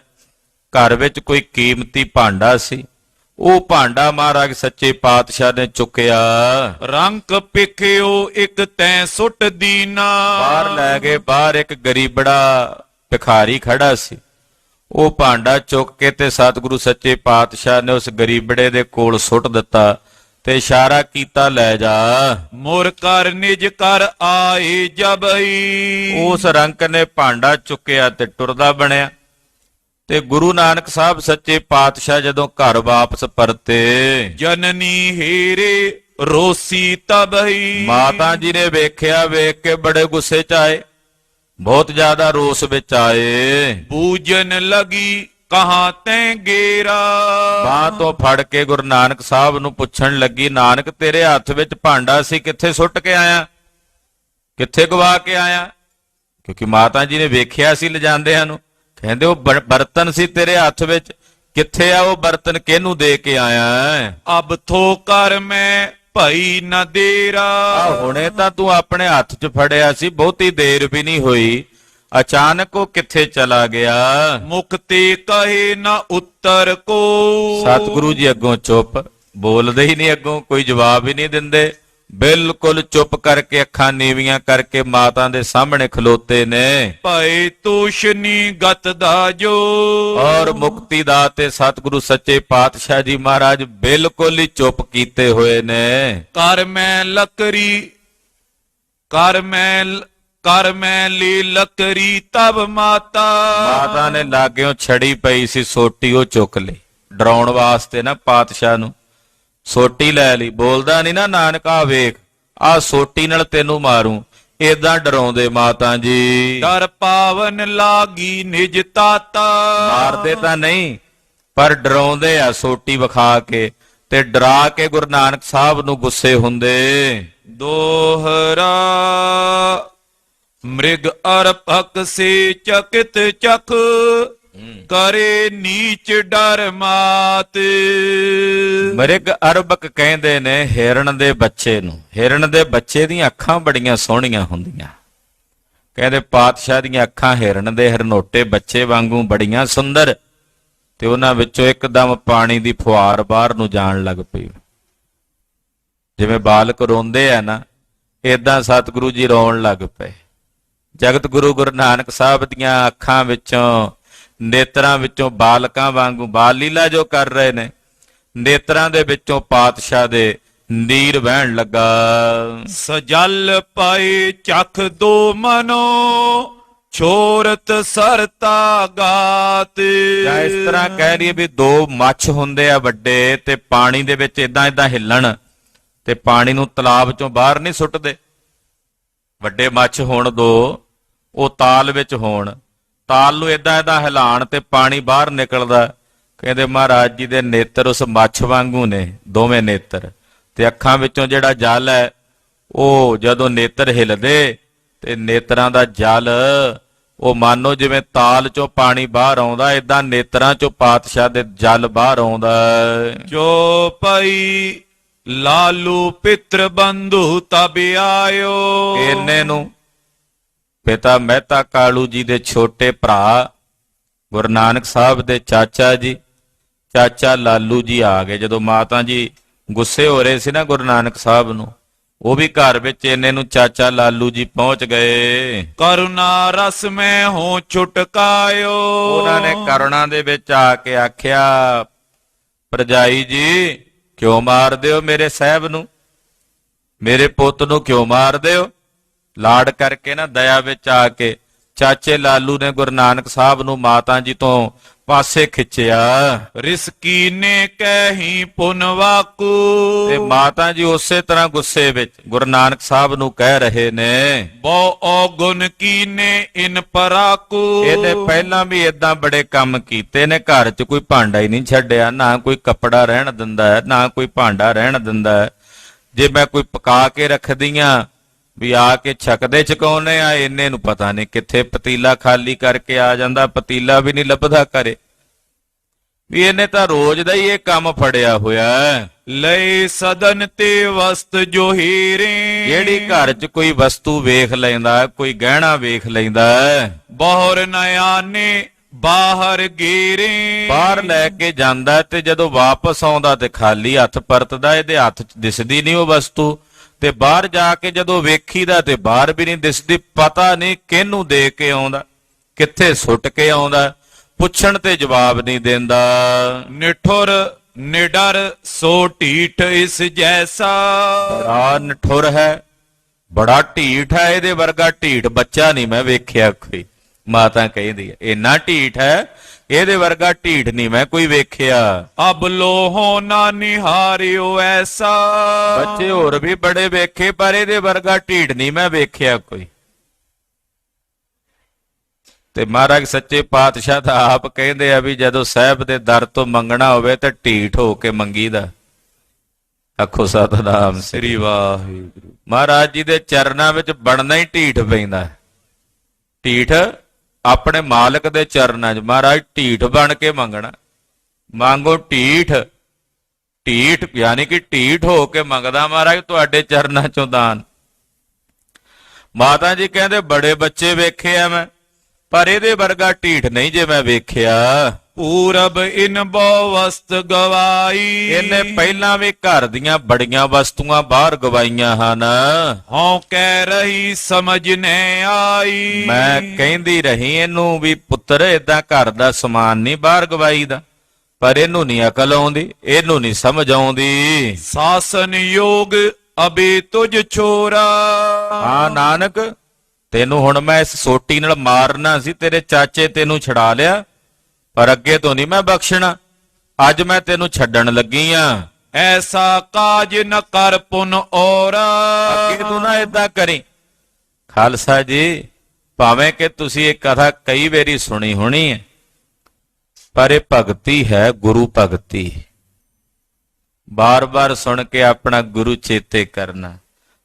ਘਰ ਵਿੱਚ ਕੋਈ ਕੀਮਤੀ ਭਾਂਡਾ ਸੀ, ਉਹ ਭਾਂਡਾ ਮਹਾਰਾਜ ਸੱਚੇ ਪਾਤਸ਼ਾਹ ਨੇ ਚੁੱਕਿਆ, ਰੰਕ ਪਿਖਿਓ ਇੱਕ ਤੈਂ ਸੁੱਟ ਦੀਨਾ। ਬਾਹਰ ਲੈ ਗਏ। ਬਾਹਰ ਇੱਕ ਗਰੀਬੜਾ ਭਿਖਾਰੀ ਖੜਾ ਸੀ, ਉਹ ਭਾਂਡਾ ਚੁੱਕ ਕੇ ਤੇ ਸਤਿਗੁਰੂ ਸੱਚੇ ਪਾਤਸ਼ਾਹ ਨੇ ਉਸ ਗਰੀਬੜੇ ਦੇ ਕੋਲ ਸੁੱਟ ਦਿੱਤਾ ਤੇ ਇਸ਼ਾਰਾ ਕੀਤਾ, ਲੈ ਜਾ। ਮੁਰ ਕਰ ਨਿਜ ਕਰ ਆਏ ਜਬਈ। ਉਸ ਰੰਕ ਨੇ ਭਾਂਡਾ ਚੁੱਕਿਆ ਤੇ ਟੁਰਦਾ ਬਣਿਆ। ਤੇ ਗੁਰੂ ਨਾਨਕ ਸਾਹਿਬ ਸੱਚੇ ਪਾਤਸ਼ਾਹ ਜਦੋਂ ਘਰ ਵਾਪਸ ਪਰਤੇ, ਜਨਨੀ ਹੀਰੇ ਰੋਸੀ ਤਬਈ। ਮਾਤਾ ਜੀ ਨੇ ਵੇਖਿਆ, ਵੇਖ ਕੇ ਬੜੇ ਗੁੱਸੇ ਚ ਆਏ, ਬਹੁਤ ਜ਼ਿਆਦਾ ਰੋਸ ਵਿੱਚ ਆਏ। ਪੂਜਨ ਲਗੀ ਕਹਾਂ ਤੈਂ ਗੇਰਾ। ਬਾਂਹ ਤੋਂ ਫੜ ਕੇ ਗੁਰੂ ਨਾਨਕ ਸਾਹਿਬ ਨੂੰ ਪੁੱਛਣ ਲੱਗੀ, ਨਾਨਕ ਤੇਰੇ ਹੱਥ ਵਿੱਚ ਭਾਂਡਾ ਸੀ, ਕਿੱਥੇ ਸੁੱਟ ਕੇ ਆਇਆ, ਕਿੱਥੇ ਗਵਾ ਕੇ ਆਇਆ? ਕਿਉਂਕਿ ਮਾਤਾ ਜੀ ਨੇ ਵੇਖਿਆ ਸੀ ਲਿਜਾਂਦਿਆਂ ਨੂੰ। ਕਹਿੰਦੇ ਉਹ ਬਰਤਨ ਸੀ ਤੇਰੇ ਹੱਥ ਵਿੱਚ, ਕਿੱਥੇ ਆ ਉਹ ਬਰਤਨ, ਕਿਹਨੂੰ ਦੇ ਕੇ ਆਇਆ? ਅਬ ਥੋ ਕਰ ਮੈਂ ਭਈ ਨਾ ਦੇਰਾ। ਹੁਣੇ ਤਾਂ ਤੂੰ ਆਪਣੇ ਹੱਥ 'ਚ ਫੜਿਆ ਸੀ, ਬਹੁਤੀ ਦੇਰ ਵੀ ਨਹੀਂ ਹੋਈ, ਅਚਾਨਕ ਉਹ ਕਿੱਥੇ ਚਲਾ ਗਿਆ? ਮੁਖ ਤੇ ਕਹੇ ਨਾ ਉੱਤਰ ਕੋ। ਸਤਿਗੁਰੂ ਜੀ ਅੱਗੋਂ ਚੁੱਪ, ਬੋਲਦੇ ਹੀ ਨਹੀਂ, ਅੱਗੋਂ ਕੋਈ ਜਵਾਬ ਹੀ ਨਹੀਂ ਦਿੰਦੇ, ਬਿਲਕੁਲ ਚੁੱਪ ਕਰਕੇ ਅੱਖਾਂ ਨੀਵੀਆਂ ਕਰਕੇ ਮਾਤਾ ਦੇ ਸਾਹਮਣੇ ਖਲੋਤੇ ਨੇ। ਭਏ ਤੂਸ਼ਨੀ ਗਤ ਦਾ ਜੋ। ਔਰ ਮੁਕਤੀ ਦਾ ਤੇ ਸਤਿਗੁਰੂ ਸੱਚੇ ਪਾਤਸ਼ਾਹ ਜੀ ਮਹਾਰਾਜ ਬਿਲਕੁਲ ਹੀ ਚੁੱਪ ਕੀਤੇ ਹੋਏ ਨੇ। ਕਰ ਮੈਂ ਲੱਕਰੀ ਲਈ ਲੱਕਰੀ ਤਬ ਮਾਤਾ। ਮਾਤਾ ਨੇ ਲਾਗਿਓਂ ਛੜੀ ਪਈ ਸੀ ਸੋਟੀ, ਉਹ ਚੁੱਕ ਲਈ ਡਰਾਉਣ ਵਾਸਤੇ ਨਾ ਪਾਤਸ਼ਾਹ ਨੂੰ। ਸੋਟੀ ਲੈ ਲਈ, ਬੋਲਦਾ ਨਹੀਂ ਨਾ ਨਾਨਕ, ਆ ਵੇਖ ਆ ਸੋਟੀ ਨਾਲ ਤੈਨੂੰ ਮਾਰੂ, ਏਦਾਂ ਡਰਾਉਂਦੇ ਮਾਤਾ ਜੀ। ਡਰ ਪਾਵਨ ਲਾਗੀ ਨਿਜ ਤਾਤਾ। ਮਾਰਦੇ ਤਾਂ ਨਹੀਂ ਪਰ ਡਰਾਉਂਦੇ ਆ ਸੋਟੀ ਵਿਖਾ ਕੇ, ਤੇ ਡਰਾ ਕੇ ਗੁਰੂ ਨਾਨਕ ਸਾਹਿਬ ਨੂੰ ਗੁੱਸੇ ਹੁੰਦੇ। ਦੋਹਰਾ ਮ੍ਰਿਗ ਅਰਪਕ ਸੇ ਚਕਿਤ ਚਖ ਕਰੇ ਨੀਚ ਡਰ ਮਾਤ। ਮ੍ਰਿਗ ਅਰਬਕ ਕਹਿੰਦੇ ਨੇ ਹਿਰਨ ਦੇ ਬੱਚੇ ਨੂੰ। ਹਿਰਨ ਦੇ ਬੱਚੇ ਦੀਆਂ ਅੱਖਾਂ ਬੜੀਆਂ ਸੋਹਣੀਆਂ ਹੁੰਦੀਆਂ। ਕਹਿੰਦੇ ਪਾਤਸ਼ਾਹ ਦੀਆਂ ਅੱਖਾਂ ਹਿਰਨ ਦੇ ਹਰਨੋਟੇ ਬੱਚੇ ਵਾਂਗੂ ਬੜੀਆਂ ਸੁੰਦਰ, ਤੇ ਉਹਨਾਂ ਵਿੱਚੋਂ ਇੱਕਦਮ ਪਾਣੀ ਦੀ ਫੁਹਾਰ ਬਾਹਰ ਨੂੰ ਜਾਣ ਲੱਗ ਪਈ। ਜਿਵੇਂ ਬਾਲਕ ਰੋਂਦੇ ਆ ਨਾ, ਏਦਾਂ ਸਤਿਗੁਰੂ ਜੀ ਰੋਣ ਲੱਗ ਪਏ। ਜਗਤ ਗੁਰੂ ਗੁਰੂ ਨਾਨਕ ਸਾਹਿਬ ਦੀਆਂ ਅੱਖਾਂ ਵਿੱਚੋਂ, ਨੇਤਰਾਂ ਵਿੱਚੋਂ ਬਾਲਕਾਂ ਵਾਂਗੂ ਬਾਲ ਲੀਲਾ ਜੋ ਕਰ ਰਹੇ ਨੇ, ਨੇਤਰਾਂ ਦੇ ਵਿੱਚੋਂ ਪਾਤਸ਼ਾਹ ਦੇ ਨੀਰ ਵਹਿਣ ਲੱਗਾ। ਸਜਲ ਪਾਏ ਚਖ ਦੋ ਮਨੋ ਛੋਰਤ ਸਰਤਾ ਗਾਤ। ਜਾਂ ਇਸ ਤਰ੍ਹਾਂ ਕਹਿ ਲਈਏ ਵੀ ਦੋ ਮੱਛ ਹੁੰਦੇ ਆ ਵੱਡੇ, ਤੇ ਪਾਣੀ ਦੇ ਵਿੱਚ ਏਦਾਂ ਹਿੱਲਣ, ਤੇ ਪਾਣੀ ਨੂੰ ਤਲਾਬ ਚੋਂ ਬਾਹਰ ਨਹੀਂ ਸੁੱਟਦੇ। ਵੱਡੇ ਮੱਛ ਹੋਣ ਦੋ, ਉਹ ਤਾਲ ਵਿੱਚ ਹੋਣ, ਤਾਲ ਨੂੰ ਏਦਾਂ ਹਿਲਾਣ ਤੇ ਪਾਣੀ ਬਾਹਰ ਨਿਕਲਦਾ। ਕਹਿੰਦੇ ਮਹਾਰਾਜ ਜੀ ਦੇ ਨੇਤਰ ਉਸ ਮੱਛ ਵਾਂਗੂ ਨੇ, ਦੋਵੇਂ ਨੇਤਰ, ਤੇ ਅੱਖਾਂ ਵਿੱਚੋਂ ਜਿਹੜਾ ਜਲ ਹੈ, ਉਹ ਜਦੋਂ ਨੇਤਰ ਹਿਲਦੇ ਤੇ ਨੇਤਰਾਂ ਦਾ ਜਲ, ਉਹ ਮਾਨੋ ਜਿਵੇਂ ਤਾਲ ਚੋਂ ਪਾਣੀ ਬਾਹਰ ਆਉਂਦਾ, ਏਦਾਂ ਨੇਤਰਾਂ ਚੋਂ ਪਾਤਸ਼ਾਹ ਦੇ ਜਲ ਬਾਹਰ ਆਉਂਦਾ। ਜੋ ਪਈ ਲਾਲੂ ਪਿਤਰ ਬੰਧੂ ਤਬ ਆਇਓ। ਇੰਨੇ ਨੂੰ ਪਿਤਾ ਮਹਿਤਾ ਕਾਲੂ ਜੀ ਦੇ ਛੋਟੇ ਭਰਾ ਗੁਰੂ ਨਾਨਕ ਸਾਹਿਬ ਦੇ ਚਾਚਾ ਜੀ, ਚਾਚਾ ਲਾਲੂ ਜੀ ਆ ਗਏ। ਜਦੋਂ ਮਾਤਾ ਜੀ ਗੁੱਸੇ ਹੋ ਰਹੇ ਸੀ ਨਾ ਗੁਰੂ ਨਾਨਕ ਸਾਹਿਬ ਨੂੰ, ਉਹ ਵੀ ਘਰ ਵਿੱਚ ਇੰਨੇ ਨੂੰ ਚਾਚਾ ਲਾਲੂ ਜੀ ਪਹੁੰਚ ਗਏ। ਕਰੁਣਾ ਰਸ ਮੈਂ ਹੋ ਛੁਟਕਾਇਓ। ਉਹਨਾਂ ਨੇ ਕਰੁਣਾ ਦੇ ਵਿੱਚ ਆ ਕੇ ਆਖਿਆ, ਭਰਜਾਈ ਜੀ ਕਿਉਂ ਮਾਰਦੇ ਹੋ ਮੇਰੇ ਸਾਹਿਬ ਨੂੰ, ਮੇਰੇ ਪੁੱਤ ਨੂੰ ਕਿਉਂ ਮਾਰਦੇ ਹੋ? ਲਾਡ ਕਰਕੇ ਨਾ ਦਇਆ ਵਿੱਚ ਆ ਕੇ ਚਾਚੇ ਲਾਲੂ ਨੇ ਗੁਰੂ ਨਾਨਕ ਸਾਹਿਬ ਨੂੰ ਮਾਤਾ ਜੀ ਤੋਂ ਪਾਸੇ ਖਿੱਚਿਆ। ਰਿਸਕੀ ਨੇ ਕਹਿੀ ਪੁਨਵਾਕੂ। ਤੇ ਮਾਤਾ ਜੀ ਉਸੇ ਤਰ੍ਹਾਂ ਗੁੱਸੇ ਵਿੱਚ ਗੁਰੂ ਨਾਨਕ ਸਾਹਿਬ ਨੂੰ ਕਹਿ ਰਹੇ ਨੇ, ਬਹੁ ਔਗੁਣ ਕੀਨੇ ਇਨ ਪਰਾਕੂ। ਇਹਨੇ ਪਹਿਲਾਂ ਵੀ ਏਦਾਂ ਬੜੇ ਕੰਮ ਕੀਤੇ ਨੇ, ਘਰ 'ਚ ਕੋਈ ਭਾਂਡਾ ਹੀ ਨਹੀਂ ਛੱਡਿਆ, ਨਾ ਕੋਈ ਕੱਪੜਾ ਰਹਿਣ ਦਿੰਦਾ ਹੈ, ਨਾ ਕੋਈ ਭਾਂਡਾ ਰਹਿਣ ਦਿੰਦਾ ਹੈ। ਜੇ ਮੈਂ ਕੋਈ ਪਕਾ ਕੇ ਰੱਖਦੀਆਂ ਵੀ ਆ ਕੇ ਛਕਦੇ ਚਕਾਉਨੇ ਆ, ਇੰਨੇ ਨੂੰ ਪਤਾ ਨਹੀਂ ਕਿੱਥੇ ਪਤੀਲਾ ਖਾਲੀ ਕਰਕੇ ਆ ਜਾਂਦਾ, ਪਤੀਲਾ ਵੀ ਨਹੀਂ ਲੱਭਦਾ ਘਰੇ। ਵੀ ਇਹਨੇ ਤਾਂ ਰੋਜ਼ ਦਾ ਹੀ ਇਹ ਕੰਮ ਫੜਿਆ ਹੋਇਆ ਹੈ। ਲਏ ਸਦਨ ਤੇ ਵਸਤ ਜੋ ਹੀਰੇ, ਜਿਹੜੀ ਘਰ 'ਚ ਕੋਈ ਵਸਤੂ ਵੇਖ ਲੈਂਦਾ, ਕੋਈ ਗਹਿਣਾ ਵੇਖ ਲੈਂਦਾ, ਬਹੁਰ ਨਿਆਨੇ ਬਾਹਰ ਗੀਰੇ, ਬਾਹਰ ਲੈ ਕੇ ਜਾਂਦਾ ਤੇ ਜਦੋਂ ਵਾਪਸ ਆਉਂਦਾ ਤੇ ਖਾਲੀ ਹੱਥ ਪਰਤਦਾ, ਇਹਦੇ ਹੱਥ 'ਚ ਦਿਸਦੀ ਨਹੀਂ ਉਹ ਵਸਤੂ, ਤੇ ਬਾਹਰ ਜਾ ਕੇ ਜਦੋਂ ਵੇਖੀਦਾ ਤੇ ਬਾਹਰ ਵੀ ਨਹੀਂ ਦਿਸਦੀ। ਪਤਾ ਨਹੀਂ ਕਿਹਨੂੰ ਦੇ ਕੇ ਆਉਂਦਾ, ਕਿੱਥੇ ਸੁੱਟ ਕੇ ਆਉਂਦਾ, ਪੁੱਛਣ ਤੇ ਜਵਾਬ ਨਹੀਂ ਦਿੰਦਾ। ਨਿਠੁਰ ਨਿਡਰ ਸੋ ਢੀਠ ਇਸ ਜੈਸਾ, ਬੜਾ ਨਠੁਰ ਹੈ, ਬੜਾ ਢੀਠ ਹੈ, ਇਹਦੇ ਵਰਗਾ ਢੀਠ ਬੱਚਾ ਨਹੀਂ ਮੈਂ ਵੇਖਿਆ ਕੋਈ। ਮਾਤਾ ਕਹਿੰਦੀ ਹੈ ਇੰਨਾ ਢੀਠ ਹੈ, ਇਹਦੇ ਵਰਗਾ ਢੀਠ ਨਹੀਂ ਮੈਂ ਕੋਈ ਵੇਖਿਆ। ਅਬ ਲੋਹੋ ਨਾ ਨਿਹਾਰਿਓ ਐਸਾ, ਬੱਚੇ ਹੋਰ ਵੀ ਬੜੇ ਵੇਖੇ ਪਰ ਇਹਦੇ ਵਰਗਾ ਢੀਠ ਨਹੀਂ ਮੈਂ ਵੇਖਿਆ ਕੋਈ। ਤੇ ਮਹਾਰਾਜ ਸੱਚੇ ਪਾਤਸ਼ਾਹ ਤਾਂ ਆਪ ਕਹਿੰਦੇ ਆ ਵੀ ਜਦੋਂ ਸਾਹਿਬ ਦੇ ਦਰ ਤੋਂ ਮੰਗਣਾ ਹੋਵੇ ਤਾਂ ਢੀਠ ਹੋ ਕੇ ਮੰਗੀਦਾ। ਆਖੋ ਸਤਿਨਾਮ ਸ੍ਰੀ ਵਾਹਿਗੁਰੂ। ਮਹਾਰਾਜ ਜੀ ਦੇ ਚਰਨਾਂ ਵਿੱਚ ਬਣਨਾ ਹੀ ਢੀਠ ਪੈਂਦਾ। ਢੀਠ ਆਪਣੇ ਮਾਲਕ ਦੇ ਚਰਨਾਂ 'ਚ, ਮਹਾਰਾਜ ਢੀਠ ਬਣ ਕੇ ਮੰਗਣਾ। ਮੰਗੋ ਢੀਠ, ਢੀਠ ਯਾਨੀ ਕਿ ਢੀਠ ਹੋ ਕੇ ਮੰਗਦਾ ਮਹਾਰਾਜ ਤੁਹਾਡੇ ਚਰਨਾਂ 'ਚੋਂ ਦਾਨ। ਮਾਤਾ ਜੀ ਕਹਿੰਦੇ ਬੜੇ ਬੱਚੇ ਵੇਖੇ ਆ ਮੈਂ, ਪਰ ਇਹਦੇ ਵਰਗਾ ਢੀਠ ਨਹੀਂ ਜੇ ਮੈਂ ਵੇਖਿਆ। ਪੂਰਬ ਇਨ ਬਹੁ ਵਸਤ ਗਵਾਈ, ਇਹਨੇ ਪਹਿਲਾਂ ਵੀ ਘਰ ਦੀਆਂ ਬੜੀਆਂ ਵਸਤੂਆਂ ਬਾਹਰ ਗਵਾਈਆਂ ਹਨ। ਹਉ ਕਹਿ ਰਹੀ ਸਮਝ ਨੇ ਆਈ, ਮੈਂ ਕਹਿੰਦੀ ਰਹੀ ਇਹਨੂੰ ਵੀ ਪੁੱਤਰ ਏਦਾਂ ਘਰ ਦਾ ਸਮਾਨ ਨਹੀਂ ਬਾਹਰ ਗਵਾਈਦਾ, ਪਰ ਇਹਨੂੰ ਨਹੀਂ ਅਕਲ ਆਉਂਦੀ, ਇਹਨੂੰ ਨਹੀਂ ਸਮਝ ਆਉਂਦੀ। ਸਾਸਨ ਯੋਗ ਅਬੇ ਤੁਝ ਛੋਰਾ, ਹਾਂ ਨਾਨਕ ਤੈਨੂੰ ਹੁਣ ਮੈਂ ਇਸ ਸੋਟੀ ਨਾਲ ਮਾਰਨਾ ਸੀ, ਤੇਰੇ ਚਾਚੇ ਤੈਨੂੰ ਛਡਾ ਲਿਆ, ਪਰ ਅੱਗੇ ਤੋਂ ਨਹੀਂ ਮੈਂ ਬਖਸ਼ਣਾ। ਅੱਜ ਮੈਂ ਤੈਨੂੰ ਛੱਡਣ ਲੱਗੀ ਆ। ਐਸਾ ਕਾਜ ਨ ਕਰ ਪੁਨ ਔਰਾ, ਅੱਗੇ ਤੂੰ ਨਾ ਏਦਾਂ ਕਰੀ। ਖਾਲਸਾ ਜੀ ਭਾਵੇਂ ਕਿ ਤੁਸੀਂ ਇਹ ਕਥਾ ਕਈ ਵਾਰੀ ਸੁਣੀ ਹੋਣੀ ਹੈ, ਪਰ ਇਹ ਭਗਤੀ ਹੈ, ਗੁਰੂ ਭਗਤੀ। ਬਾਰ-ਬਾਰ ਸੁਣ ਕੇ ਆਪਣਾ ਗੁਰੂ ਚੇਤੇ ਕਰਨਾ।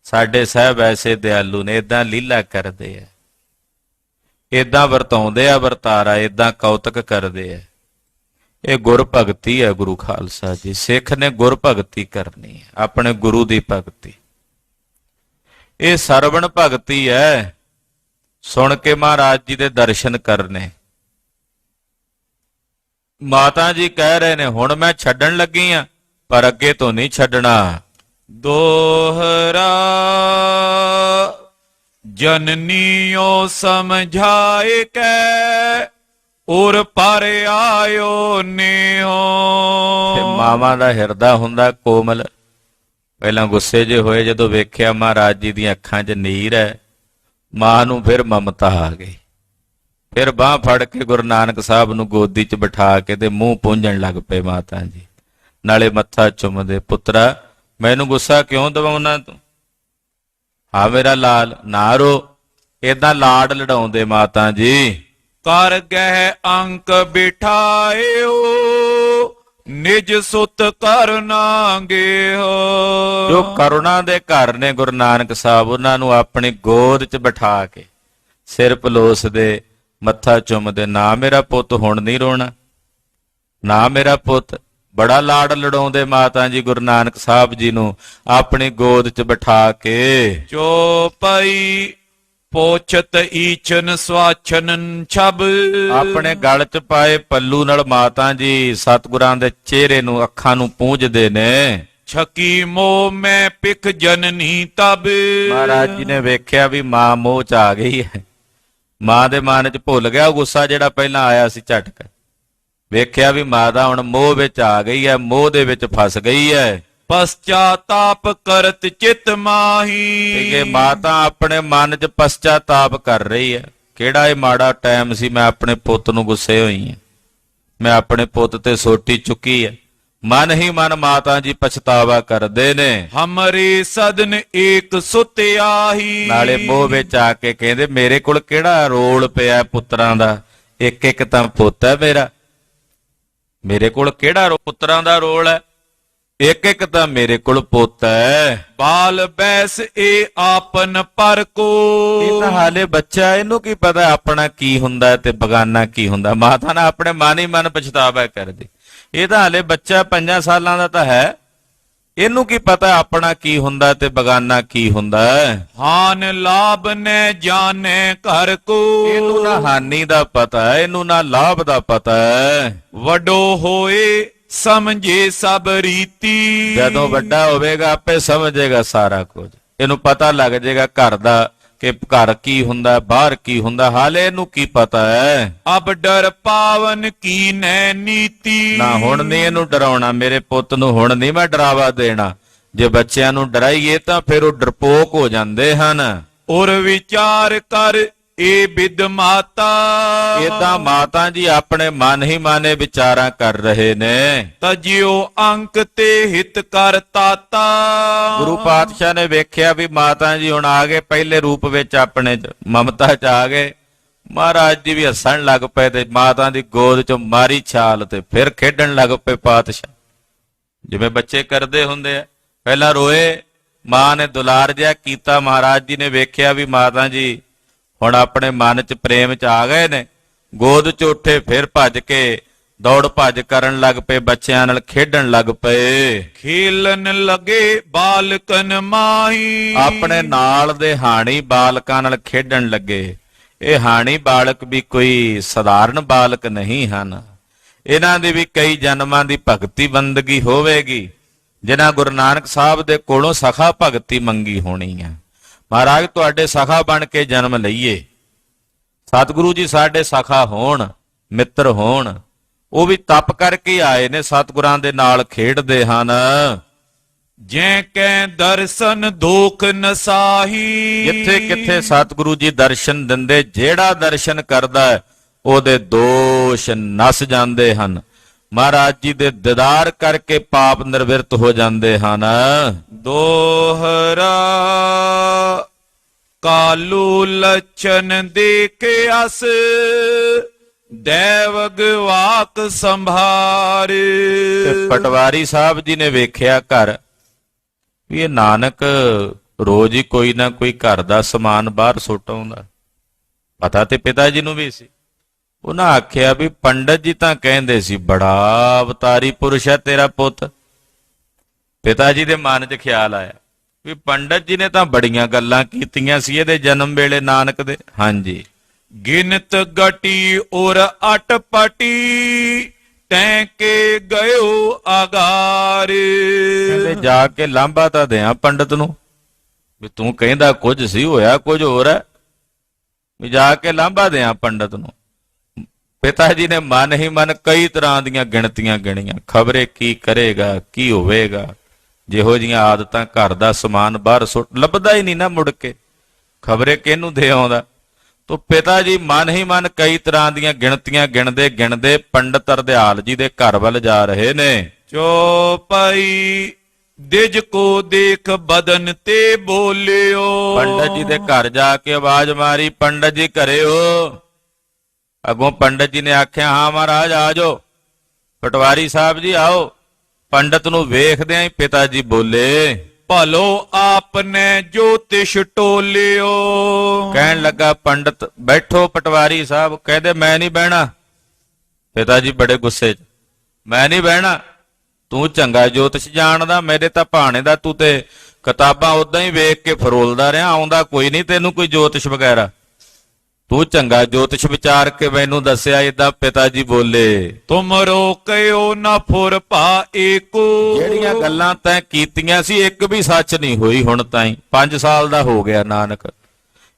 ਸਾਡੇ ਸਾਹਿਬ ਐਸੇ ਦਿਆਲੂ ਨੇ, ਏਦਾਂ ਲੀਲਾ ਕਰਦੇ ਆ, ਏਦਾਂ ਵਰਤਾਉਂਦੇ ਆ ਵਰਤਾਰਾ, ਏਦਾਂ ਕੌਤਕ ਕਰਦੇ ਆ। ਇਹ ਗੁਰ ਭਗਤੀ ਹੈ ਗੁਰੂ ਖਾਲਸਾ ਜੀ। ਸਿੱਖ ਨੇ ਗੁਰ ਭਗਤੀ ਕਰਨੀ ਹੈ, ਆਪਣੇ ਗੁਰੂ ਦੀ ਭਗਤੀ। ਇਹ ਸਰਵਣ ਭਗਤੀ ਹੈ, ਸੁਣ ਕੇ ਮਹਾਰਾਜ ਜੀ ਦੇ ਦਰਸ਼ਨ ਕਰਨੇ। ਮਾਤਾ ਜੀ ਕਹਿ ਰਹੇ ਨੇ ਹੁਣ ਮੈਂ ਛੱਡਣ ਲੱਗੀ ਆ, ਪਰ ਅੱਗੇ ਤੋਂ ਨਹੀਂ ਛੱਡਣਾ। ਦੋਹਰਾ ਜਨਨੀਓ ਸਮਝਾਏ ਕੈ, ਉਰ ਪਰ ਆਇਓ ਨੇਹੋ। ਮਾਵਾਂ ਦਾ ਹਿਰਦਾ ਹੁੰਦਾ ਕੋਮਲ। ਪਹਿਲਾਂ ਗੁੱਸੇ ਜੇ ਹੋਏ, ਜਦੋਂ ਵੇਖਿਆ ਮਹਾਰਾਜ ਜੀ ਦੀਆਂ ਅੱਖਾਂ 'ਚ ਨੀਰ ਹੈ, ਮਾਂ ਨੂੰ ਫਿਰ ਮਮਤਾ ਆ ਗਈ। ਫਿਰ ਬਾਹ ਫੜ ਕੇ ਗੁਰੂ ਨਾਨਕ ਸਾਹਿਬ ਨੂੰ ਗੋਦੀ 'ਚ ਬਿਠਾ ਕੇ ਤੇ ਮੂੰਹ ਪੂੰਝਣ ਲੱਗ ਪਏ ਮਾਤਾ ਜੀ, ਨਾਲੇ ਮੱਥਾ ਚੁੰਮਦੇ। ਪੁੱਤਰਾ ਮੈਨੂੰ ਗੁੱਸਾ ਕਿਉਂ ਦਿਵਾਉਣਾ ਤੂੰ? ਹਾਂ ਮੇਰਾ ਲਾਲ, ਨਾ ਰੋ। ਏਦਾਂ ਲਾਡ ਲੜਾਉਂਦੇ ਮਾਤਾ ਜੀ। ਕਰ ਗਹਿ ਅੰਕ ਬਿਠਾਇਓ, ਨਿਜ ਸੁਤ ਕਰਨਾਗੇ ਹੋ। ਜੋ ਕਰੁਣਾ ਦੇ ਘਰ ਨੇ ਗੁਰੂ ਨਾਨਕ ਸਾਹਿਬ, ਉਹਨਾਂ ਨੂੰ ਆਪਣੀ ਗੋਦ 'ਚ ਬਿਠਾ ਕੇ ਸਿਰ ਪਲੋਸਦੇ, ਮੱਥਾ ਚੁੰਮਦੇ। ਨਾ ਮੇਰਾ ਪੁੱਤ ਹੁਣ ਨਹੀਂ ਰੋਣਾ, ਨਾ ਮੇਰਾ ਪੁੱਤ। ਬੜਾ ਲਾਡ ਲੜਾਉਂਦੇ ਮਾਤਾ ਜੀ ਗੁਰੂ ਨਾਨਕ ਸਾਹਿਬ ਜੀ ਨੂੰ ਆਪਣੀ ਗੋਦ 'ਚ ਬਿਠਾ ਕੇ। ਚੋਪਈ ਪੋਛਤ ਈਚਨ ਸਵਾਛਨ ਛਬ, ਆਪਣੇ ਗਲ 'ਚ ਪਾਏ ਪੱਲੂ ਨਾਲ ਮਾਤਾ ਜੀ ਸਤਿਗੁਰਾਂ ਦੇ ਚਿਹਰੇ ਨੂੰ, ਅੱਖਾਂ ਨੂੰ ਪੂੰਝਦੇ ਨੇ। ਛਕੀ ਮੋਹ ਮੈਂ ਪਿਖ ਜਨਨੀ ਤਬ, ਮਹਾਰਾਜ ਜੀ ਨੇ ਵੇਖਿਆ ਵੀ ਮਾਂ ਮੋਹ 'ਚ ਆ ਗਈ ਹੈ। ਮਾਂ ਦੇ ਮਨ 'ਚ ਭੁੱਲ ਗਿਆ ਉਹ ਗੁੱਸਾ ਜਿਹੜਾ ਪਹਿਲਾਂ ਆਇਆ ਸੀ ਝਟਕ। ਵੇਖਿਆ ਵੀ ਮਾਤਾ ਹੁਣ ਮੋਹ ਵਿੱਚ ਆ ਗਈ ਹੈ, ਮੋਹ ਦੇ ਵਿੱਚ ਫਸ ਗਈ ਹੈ। ਪਸ਼ਚਾਤਾਪ ਕਰਤ ਚਿਤ ਮਾਹੀ, ਇਹ ਮਾਤਾ ਆਪਣੇ ਮਨ 'ਚ ਪਸ਼ਚਾਤਾਪ ਕਰ ਰਹੀ ਹੈ। ਕਿਹੜਾ ਇਹ ਮਾੜਾ ਟਾਈਮ ਸੀ, ਮੈਂ ਆਪਣੇ ਪੁੱਤ ਨੂੰ ਗੁੱਸੇ ਹੋਈ ਹਾਂ, ਮੈਂ ਆਪਣੇ ਪੁੱਤ ਤੇ ਸੋਟੀ ਚੁੱਕੀ ਹੈ। ਮਨ ਹੀ ਮਨ ਮਾਤਾ ਜੀ ਪਛਤਾਵਾ ਕਰਦੇ ਨੇ। ਹਮਰੇ ਸਦਨ ਏਕ ਸੁਤ ਆਹੀ, ਨਾਲੇ ਮੋਹ ਵਿੱਚ ਆ ਕੇ ਕਹਿੰਦੇ ਮੇਰੇ ਕੋਲ ਕਿਹੜਾ ਰੋਲ ਪਿਆ ਪੁੱਤਰਾਂ ਦਾ, ਇੱਕ ਇੱਕ ਤਾਂ ਪੁੱਤ ਹੈ ਮੇਰਾ, ਮੇਰੇ ਕੋਲ ਕਿਹੜਾ ਪੁੱਤਰਾਂ ਦਾ ਰੋਲ ਹੈ। ਇੱਕ ਇੱਕ ਤਾਂ ਮੇਰੇ ਕੋਲ ਪੁੱਤ ਹੈ। ਬਾਲ ਬੈਸ ਏ ਆਪਨ ਪਰ ਕੋ। ਇਹ ਤਾਂ ਹਾਲੇ ਬੱਚਾ, ਇਹਨੂੰ ਕੀ ਪਤਾ ਆਪਣਾ ਕੀ ਹੁੰਦਾ ਤੇ ਬਗਾਨਾ ਕੀ ਹੁੰਦਾ। ਮਾਤਾ ਨਾ ਆਪਣੇ ਮਨ ਹੀ ਮਨ ਪਛਤਾਵਾ ਕਰਦੀ। ਇਹ ਤਾਂ ਹਾਲੇ ਬੱਚਾ 5 ਸਾਲਾਂ ਦਾ ਤਾਂ ਹੈ, ਇਹਨੂੰ ਕੀ ਪਤਾ ਆਪਣਾ ਕੀ ਹੁੰਦਾ ਤੇ ਬਗਾਨਾ ਕੀ ਹੁੰਦਾ। ਹਾਨ ਲਾਭ ਨੇ ਜਾਣੇ ਘਰ ਕੋ। ਇਹਨੂੰ ਨਾ ਹਾਨੀ ਦਾ ਪਤਾ ਹੈ, ਇਹਨੂੰ ਨਾ ਲਾਭ ਦਾ ਪਤਾ ਹੈ। ਵੱਡੋ ਹੋਏ ਸਮਝੇ ਸਭ ਰੀਤੀ। ਜਦੋਂ ਵੱਡਾ ਹੋਵੇਗਾ ਆਪੇ ਸਮਝੇਗਾ ਸਾਰਾ ਕੁਝ, ਇਹਨੂੰ ਪਤਾ ਲੱਗ ਜਾਏਗਾ ਘਰ ਦਾ, ਕਿ ਘਰ ਕੀ ਹੁੰਦਾ ਬਾਹਰ ਕੀ ਹੁੰਦਾ। ਹਾਲੇ ਇਹਨੂੰ ਕੀ ਪਤਾ ਹੈ। ਅਬ ਡਰ ਪਾਵਨ ਕੀ ਨੈ ਨੀਤੀ। ਨਾ ਹੁਣ ਨਹੀਂ ਇਹਨੂੰ ਡਰਾਉਣਾ, ਮੇਰੇ ਪੁੱਤ ਨੂੰ ਹੁਣ ਨਹੀਂ ਮੈਂ ਡਰਾਵਾ ਦੇਣਾ। ਜੇ ਬੱਚਿਆਂ ਨੂੰ ਡਰਾਈਏ ਤਾਂ ਫਿਰ ਉਹ ਡਰਪੋਕ ਹੋ ਜਾਂਦੇ ਹਨ। ਔਰ ਵਿਚਾਰ ਕਰ ਏ ਬਿਦ ਮਾਤਾ। ਏਦਾਂ ਮਾਤਾ ਜੀ ਆਪਣੇ ਮਨ ਹੀ ਮਾਨੇ ਵਿਚਾਰਾਂ ਕਰ ਰਹੇ ਨੇ। ਤਜਿਓ ਅੰਕ ਤੇ ਹਿਤ ਕਰ ਤਾਤਾ। ਗੁਰੂ ਪਾਤਸ਼ਾਹ ਨੇ ਵੇਖਿਆ ਵੀ ਮਾਤਾ ਜੀ ਹੁਣ ਆ ਗਏ ਪਹਿਲੇ ਰੂਪ ਵਿੱਚ, ਆਪਣੇ ਚ ਮਮਤਾ ਚ ਆ ਗਏ। ਮਹਾਰਾਜ ਜੀ ਵੀ ਹੱਸਣ ਲੱਗ ਪਏ ਤੇ ਮਾਤਾ ਦੀ ਗੋਦ ਚੋਂ ਮਾਰੀ ਛਾਲ ਤੇ ਫਿਰ ਖੇਡਣ ਲੱਗ ਪਏ ਪਾਤਸ਼ਾਹ, ਜਿਵੇਂ ਬੱਚੇ ਕਰਦੇ ਹੁੰਦੇ ਆ। ਪਹਿਲਾਂ ਰੋਏ, ਮਾਂ ਨੇ ਦੁਲਾਰ ਜਿਹਾ ਕੀਤਾ। ਮਹਾਰਾਜ ਜੀ ਨੇ ਵੇਖਿਆ ਵੀ ਮਾਤਾ ਜੀ ਹੁਣ ਆਪਣੇ ਮਨ ਚ ਪ੍ਰੇਮ ਚ ਆ ਗਏ ਨੇ, ਗੋਦ ਚ ਉੱਠੇ, ਫਿਰ ਭੱਜ ਕੇ ਦੌੜ ਭੱਜ ਕਰਨ ਲੱਗ ਪਏ, ਬੱਚਿਆਂ ਨਾਲ ਖੇਡਣ ਲੱਗ ਪਏ। ਖੇਲਣ ਲਗੇ ਬਾਲਕਨ ਮਾਹੀ। ਆਪਣੇ ਨਾਲ ਦੇ ਹਾਣੀ ਬਾਲਕਾਂ ਨਾਲ ਖੇਡਣ ਲੱਗੇ। ਇਹ ਹਾਣੀ ਬਾਲਕ ਵੀ ਕੋਈ ਸਧਾਰਨ ਬਾਲਕ ਨਹੀਂ ਹਨ। ਇਹਨਾਂ ਦੀ ਵੀ ਕਈ ਜਨਮਾਂ ਦੀ ਭਗਤੀ ਬੰਦਗੀ ਹੋਵੇਗੀ, ਜਿਨ੍ਹਾਂ ਗੁਰੂ ਨਾਨਕ ਸਾਹਿਬ ਦੇ ਕੋਲੋਂ ਸਖਾ ਭਗਤੀ ਮੰਗੀ ਹੋਣੀ ਹੈ। ਮਹਾਰਾਜ ਤੁਹਾਡੇ ਸਖਾ ਬਣ ਕੇ ਜਨਮ ਲਈਏ, ਸਤਿਗੁਰੂ ਜੀ ਸਾਡੇ ਸਖਾ ਹੋਣ, ਮਿੱਤਰ ਹੋਣ। ਉਹ ਵੀ ਤਪ ਕਰਕੇ ਆਏ ਨੇ, ਸਤਿਗੁਰਾਂ ਦੇ ਨਾਲ ਖੇਡਦੇ ਹਨ। ਜੈ ਕੈ ਦਰਸ਼ਨ ਦੋਖ ਨਸਾਹੀ। ਜਿੱਥੇ ਕਿੱਥੇ ਸਤਿਗੁਰੂ ਜੀ ਦਰਸ਼ਨ ਦਿੰਦੇ, ਜਿਹੜਾ ਦਰਸ਼ਨ ਕਰਦਾ ਉਹਦੇ ਦੋਸ਼ ਨਸ ਜਾਂਦੇ ਹਨ। ਮਹਾਰਾਜ ਜੀ ਦੇ ਦੀਦਾਰ ਕਰਕੇ ਪਾਪ ਨਿਰਵਿਰਤ ਹੋ ਜਾਂਦੇ ਹਨ। ਦੋਹਰਾ ਕਾਲੂ ਲਛਨ ਦੇਖੇ ਅਸ ਦੇਵਗ ਵਾਕ ਸੰਭਾਰ। ਤੇ ਪਟਵਾਰੀ ਸਾਹਿਬ ਜੀ ਨੇ ਵੇਖਿਆ ਘਰ ਵੀ ਇਹ ਨਾਨਕ ਰੋਜ਼ ਹੀ ਕੋਈ ਨਾ ਕੋਈ ਘਰ ਦਾ ਸਮਾਨ ਬਾਹਰ ਸੁੱਟ ਆਉਂਦਾ। ਪਤਾ ਤੇ ਪਿਤਾ ਜੀ ਨੂੰ ਵੀ ਸੀ। ਉਹਨਾਂ ਆਖਿਆ ਵੀ ਪੰਡਤ ਜੀ ਤਾਂ ਕਹਿੰਦੇ ਸੀ ਬੜਾ ਅਵਤਾਰੀ ਪੁਰਸ਼ ਹੈ ਤੇਰਾ ਪੁੱਤ। ਪਿਤਾ ਜੀ ਦੇ ਮਨ 'ਚ ਖਿਆਲ ਆਇਆ ਵੀ ਪੰਡਤ ਜੀ ਨੇ ਤਾਂ ਬੜੀਆਂ ਗੱਲਾਂ ਕੀਤੀਆਂ ਸੀ ਇਹਦੇ ਜਨਮ ਵੇਲੇ ਨਾਨਕ ਦੇ। ਹਾਂਜੀ, ਗਿਨਤ ਗਟੀ ਔਰ ਅਟਪਟੀ ਤੈਂ ਕੇ ਗਇਓ ਆਗਾਰ। ਕਹਿੰਦੇ ਜਾ ਕੇ ਲਾਂਭਾ ਤਾਂ ਦਿਆਂ ਪੰਡਤ ਨੂੰ ਵੀ ਤੂੰ ਕਹਿੰਦਾ ਕੁਝ ਸੀ ਹੋਇਆ ਕੁਝ ਹੋਰ ਹੈ, ਵੀ ਜਾ ਕੇ ਲਾਂਭਾ ਦਿਆਂ ਪੰਡਤ ਨੂੰ। ਪਿਤਾ ਜੀ ਨੇ ਮਨ ਹੀ ਮਨ ਕਈ ਤਰ੍ਹਾਂ ਦੀਆਂ ਗਿਣਤੀਆਂ ਗਿਣੀਆਂ, ਖਬਰੇ ਕੀ ਕਰੇਗਾ ਕੀ ਹੋਵੇਗਾ। ਜਿਹੋ ਜੀਆਂ ਆਦਤਾਂ, ਘਰ ਦਾ ਸਮਾਨ ਬਾਹਰ ਸੁੱਟ ਲੱਭਦਾ ਹੀ ਨਹੀਂ ਨਾ ਮੁੜ ਕੇ, ਖਬਰੇ ਕਿਹਨੂੰ ਦੇ ਆਉਂਦਾ। ਤੋ ਪਿਤਾ ਜੀ ਮਨ ਹੀ ਮਨ ਕਈ ਤਰ੍ਹਾਂ ਦੀਆਂ ਗਿਣਤੀਆਂ ਗਿਣਦੇ ਗਿਣਦੇ ਪੰਡਤ ਅਰਦਿਆਲ ਜੀ ਦੇ ਘਰ ਵੱਲ ਜਾ ਰਹੇ ਨੇ। ਚੋਪਈ ਦਿਜ ਕੋ ਦੇਖ ਬਦਨ ਤੇ ਬੋਲਿਓ। ਪੰਡਤ ਜੀ ਦੇ ਘਰ ਜਾ ਕੇ ਆਵਾਜ਼ ਮਾਰੀ, ਪੰਡਤ ਜੀ ਘਰੇ ਹੋ? ਅੱਗੋਂ ਪੰਡਤ ਜੀ ਨੇ ਆਖਿਆ ਹਾਂ ਮਹਾਰਾਜ ਆ ਜਾਓ। ਪਟਵਾਰੀ ਸਾਹਿਬ ਜੀ ਆਓ। ਪੰਡਤ ਨੂੰ ਵੇਖਦਿਆਂ ਹੀ ਪਿਤਾ ਜੀ ਬੋਲੇ, ਭਲੋ ਆਪਨੇ ਜੋਤਿਸ਼ ਟੋਲਿਓ। ਕਹਿਣ ਲੱਗਾ ਪੰਡਤ ਬੈਠੋ ਪਟਵਾਰੀ ਸਾਹਿਬ। ਕਹਿੰਦੇ ਮੈਂ ਨਹੀਂ ਬਹਿਣਾ। ਪਿਤਾ ਜੀ ਬੜੇ ਗੁੱਸੇ 'ਚ, ਮੈਂ ਨਹੀਂ ਬਹਿਣਾ, ਤੂੰ ਚੰਗਾ ਜੋਤਿਸ਼ ਜਾਣਦਾ, ਮੇਰੇ ਤਾਂ ਭਾਣੇ ਦਾ ਤੂੰ ਤੇ ਕਿਤਾਬਾਂ ਉਦਾਂ ਹੀ ਵੇਖ ਕੇ ਫਰੋਲਦਾ ਰਿਹਾ, ਆਉਂਦਾ ਕੋਈ ਨਹੀਂ ਤੈਨੂੰ ਕੋਈ ਜੋਤਿਸ਼ ਵਗੈਰਾ, ਤੂੰ ਚੰਗਾ ਜੋਤਿਸ਼ ਵਿਚਾਰ ਕੇ ਮੈਨੂੰ ਦੱਸਿਆ। ਏਦਾਂ ਪਿਤਾ ਜੀ ਬੋਲੇ, ਤੁਮ ਰੋਕਿਓ ਨਾ ਫੁਰ ਭਾ ਏਕੋ। ਜਿਹੜੀਆਂ ਗੱਲਾਂ ਤੈਂ ਕੀਤੀਆਂ ਸੀ ਇੱਕ ਵੀ ਸੱਚ ਨਹੀਂ ਹੋਈ ਹੁਣ ਤਾਈਂ। 5 ਸਾਲ ਦਾ ਹੋ ਗਿਆ ਨਾਨਕ,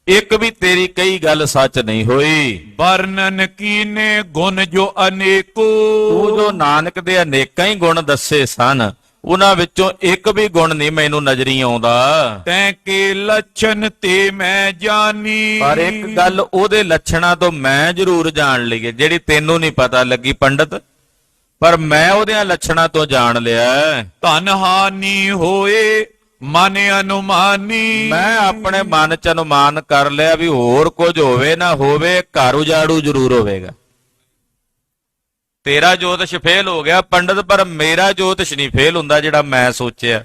ਇੱਕ ਵੀ ਤੇਰੀ ਕਈ ਗੱਲ ਸੱਚ ਨਹੀਂ ਹੋਈ। ਵਰਣਨ ਕੀਨੇ ਗੁਣ ਜੋ ਅਨੇਕੋ। ਤੂੰ ਜੋ ਨਾਨਕ ਦੇ ਅਨੇਕਾਂ ਹੀ ਗੁਣ ਦੱਸੇ ਸਨ, ਉਹਨਾਂ ਵਿੱਚੋਂ ਇੱਕ ਵੀ ਗੁਣ ਨਹੀਂ ਮੈਨੂੰ ਨਜ਼ਰੀ ਆਉਂਦਾ। ਤੈਂ ਕੇ ਲੱਛਣ ਤੇ ਮੈਂ ਜਾਣੀ। ਪਰ ਇੱਕ ਗੱਲ ਉਹਦੇ ਲੱਛਣਾਂ ਤੋਂ ਮੈਂ ਜ਼ਰੂਰ ਜਾਣ ਲਈ, ਜਿਹੜੀ ਤੈਨੂੰ ਨਹੀਂ ਪਤਾ ਲੱਗੀ ਪੰਡਤ, ਪਰ ਮੈਂ ਉਹਦੇ ਲੱਛਣਾਂ ਤੋਂ ਜਾਣ ਲਿਆ। ਧਨ ਹਾਨੀ ਹੋਏ ਮਨ ਅਨੁਮਾਨੀ। ਮੈਂ ਆਪਣੇ ਮਨ ਚ ਅਨੁਮਾਨ ਕਰ ਲਿਆ ਵੀ ਹੋਰ ਕੁਝ ਹੋਵੇ ਨਾ ਹੋਵੇ, ਘਰ ਉਜਾੜੂ ਜ਼ਰੂਰ ਹੋਵੇਗਾ। ਤੇਰਾ ਜੋਤਿਸ਼ ਫੇਲ ਹੋ ਗਿਆ ਪੰਡਤ, ਪਰ ਮੇਰਾ ਜੋਤਿਸ਼ ਨਹੀਂ ਫੇਲ ਹੁੰਦਾ ਜਿਹੜਾ ਮੈਂ ਸੋਚਿਆ।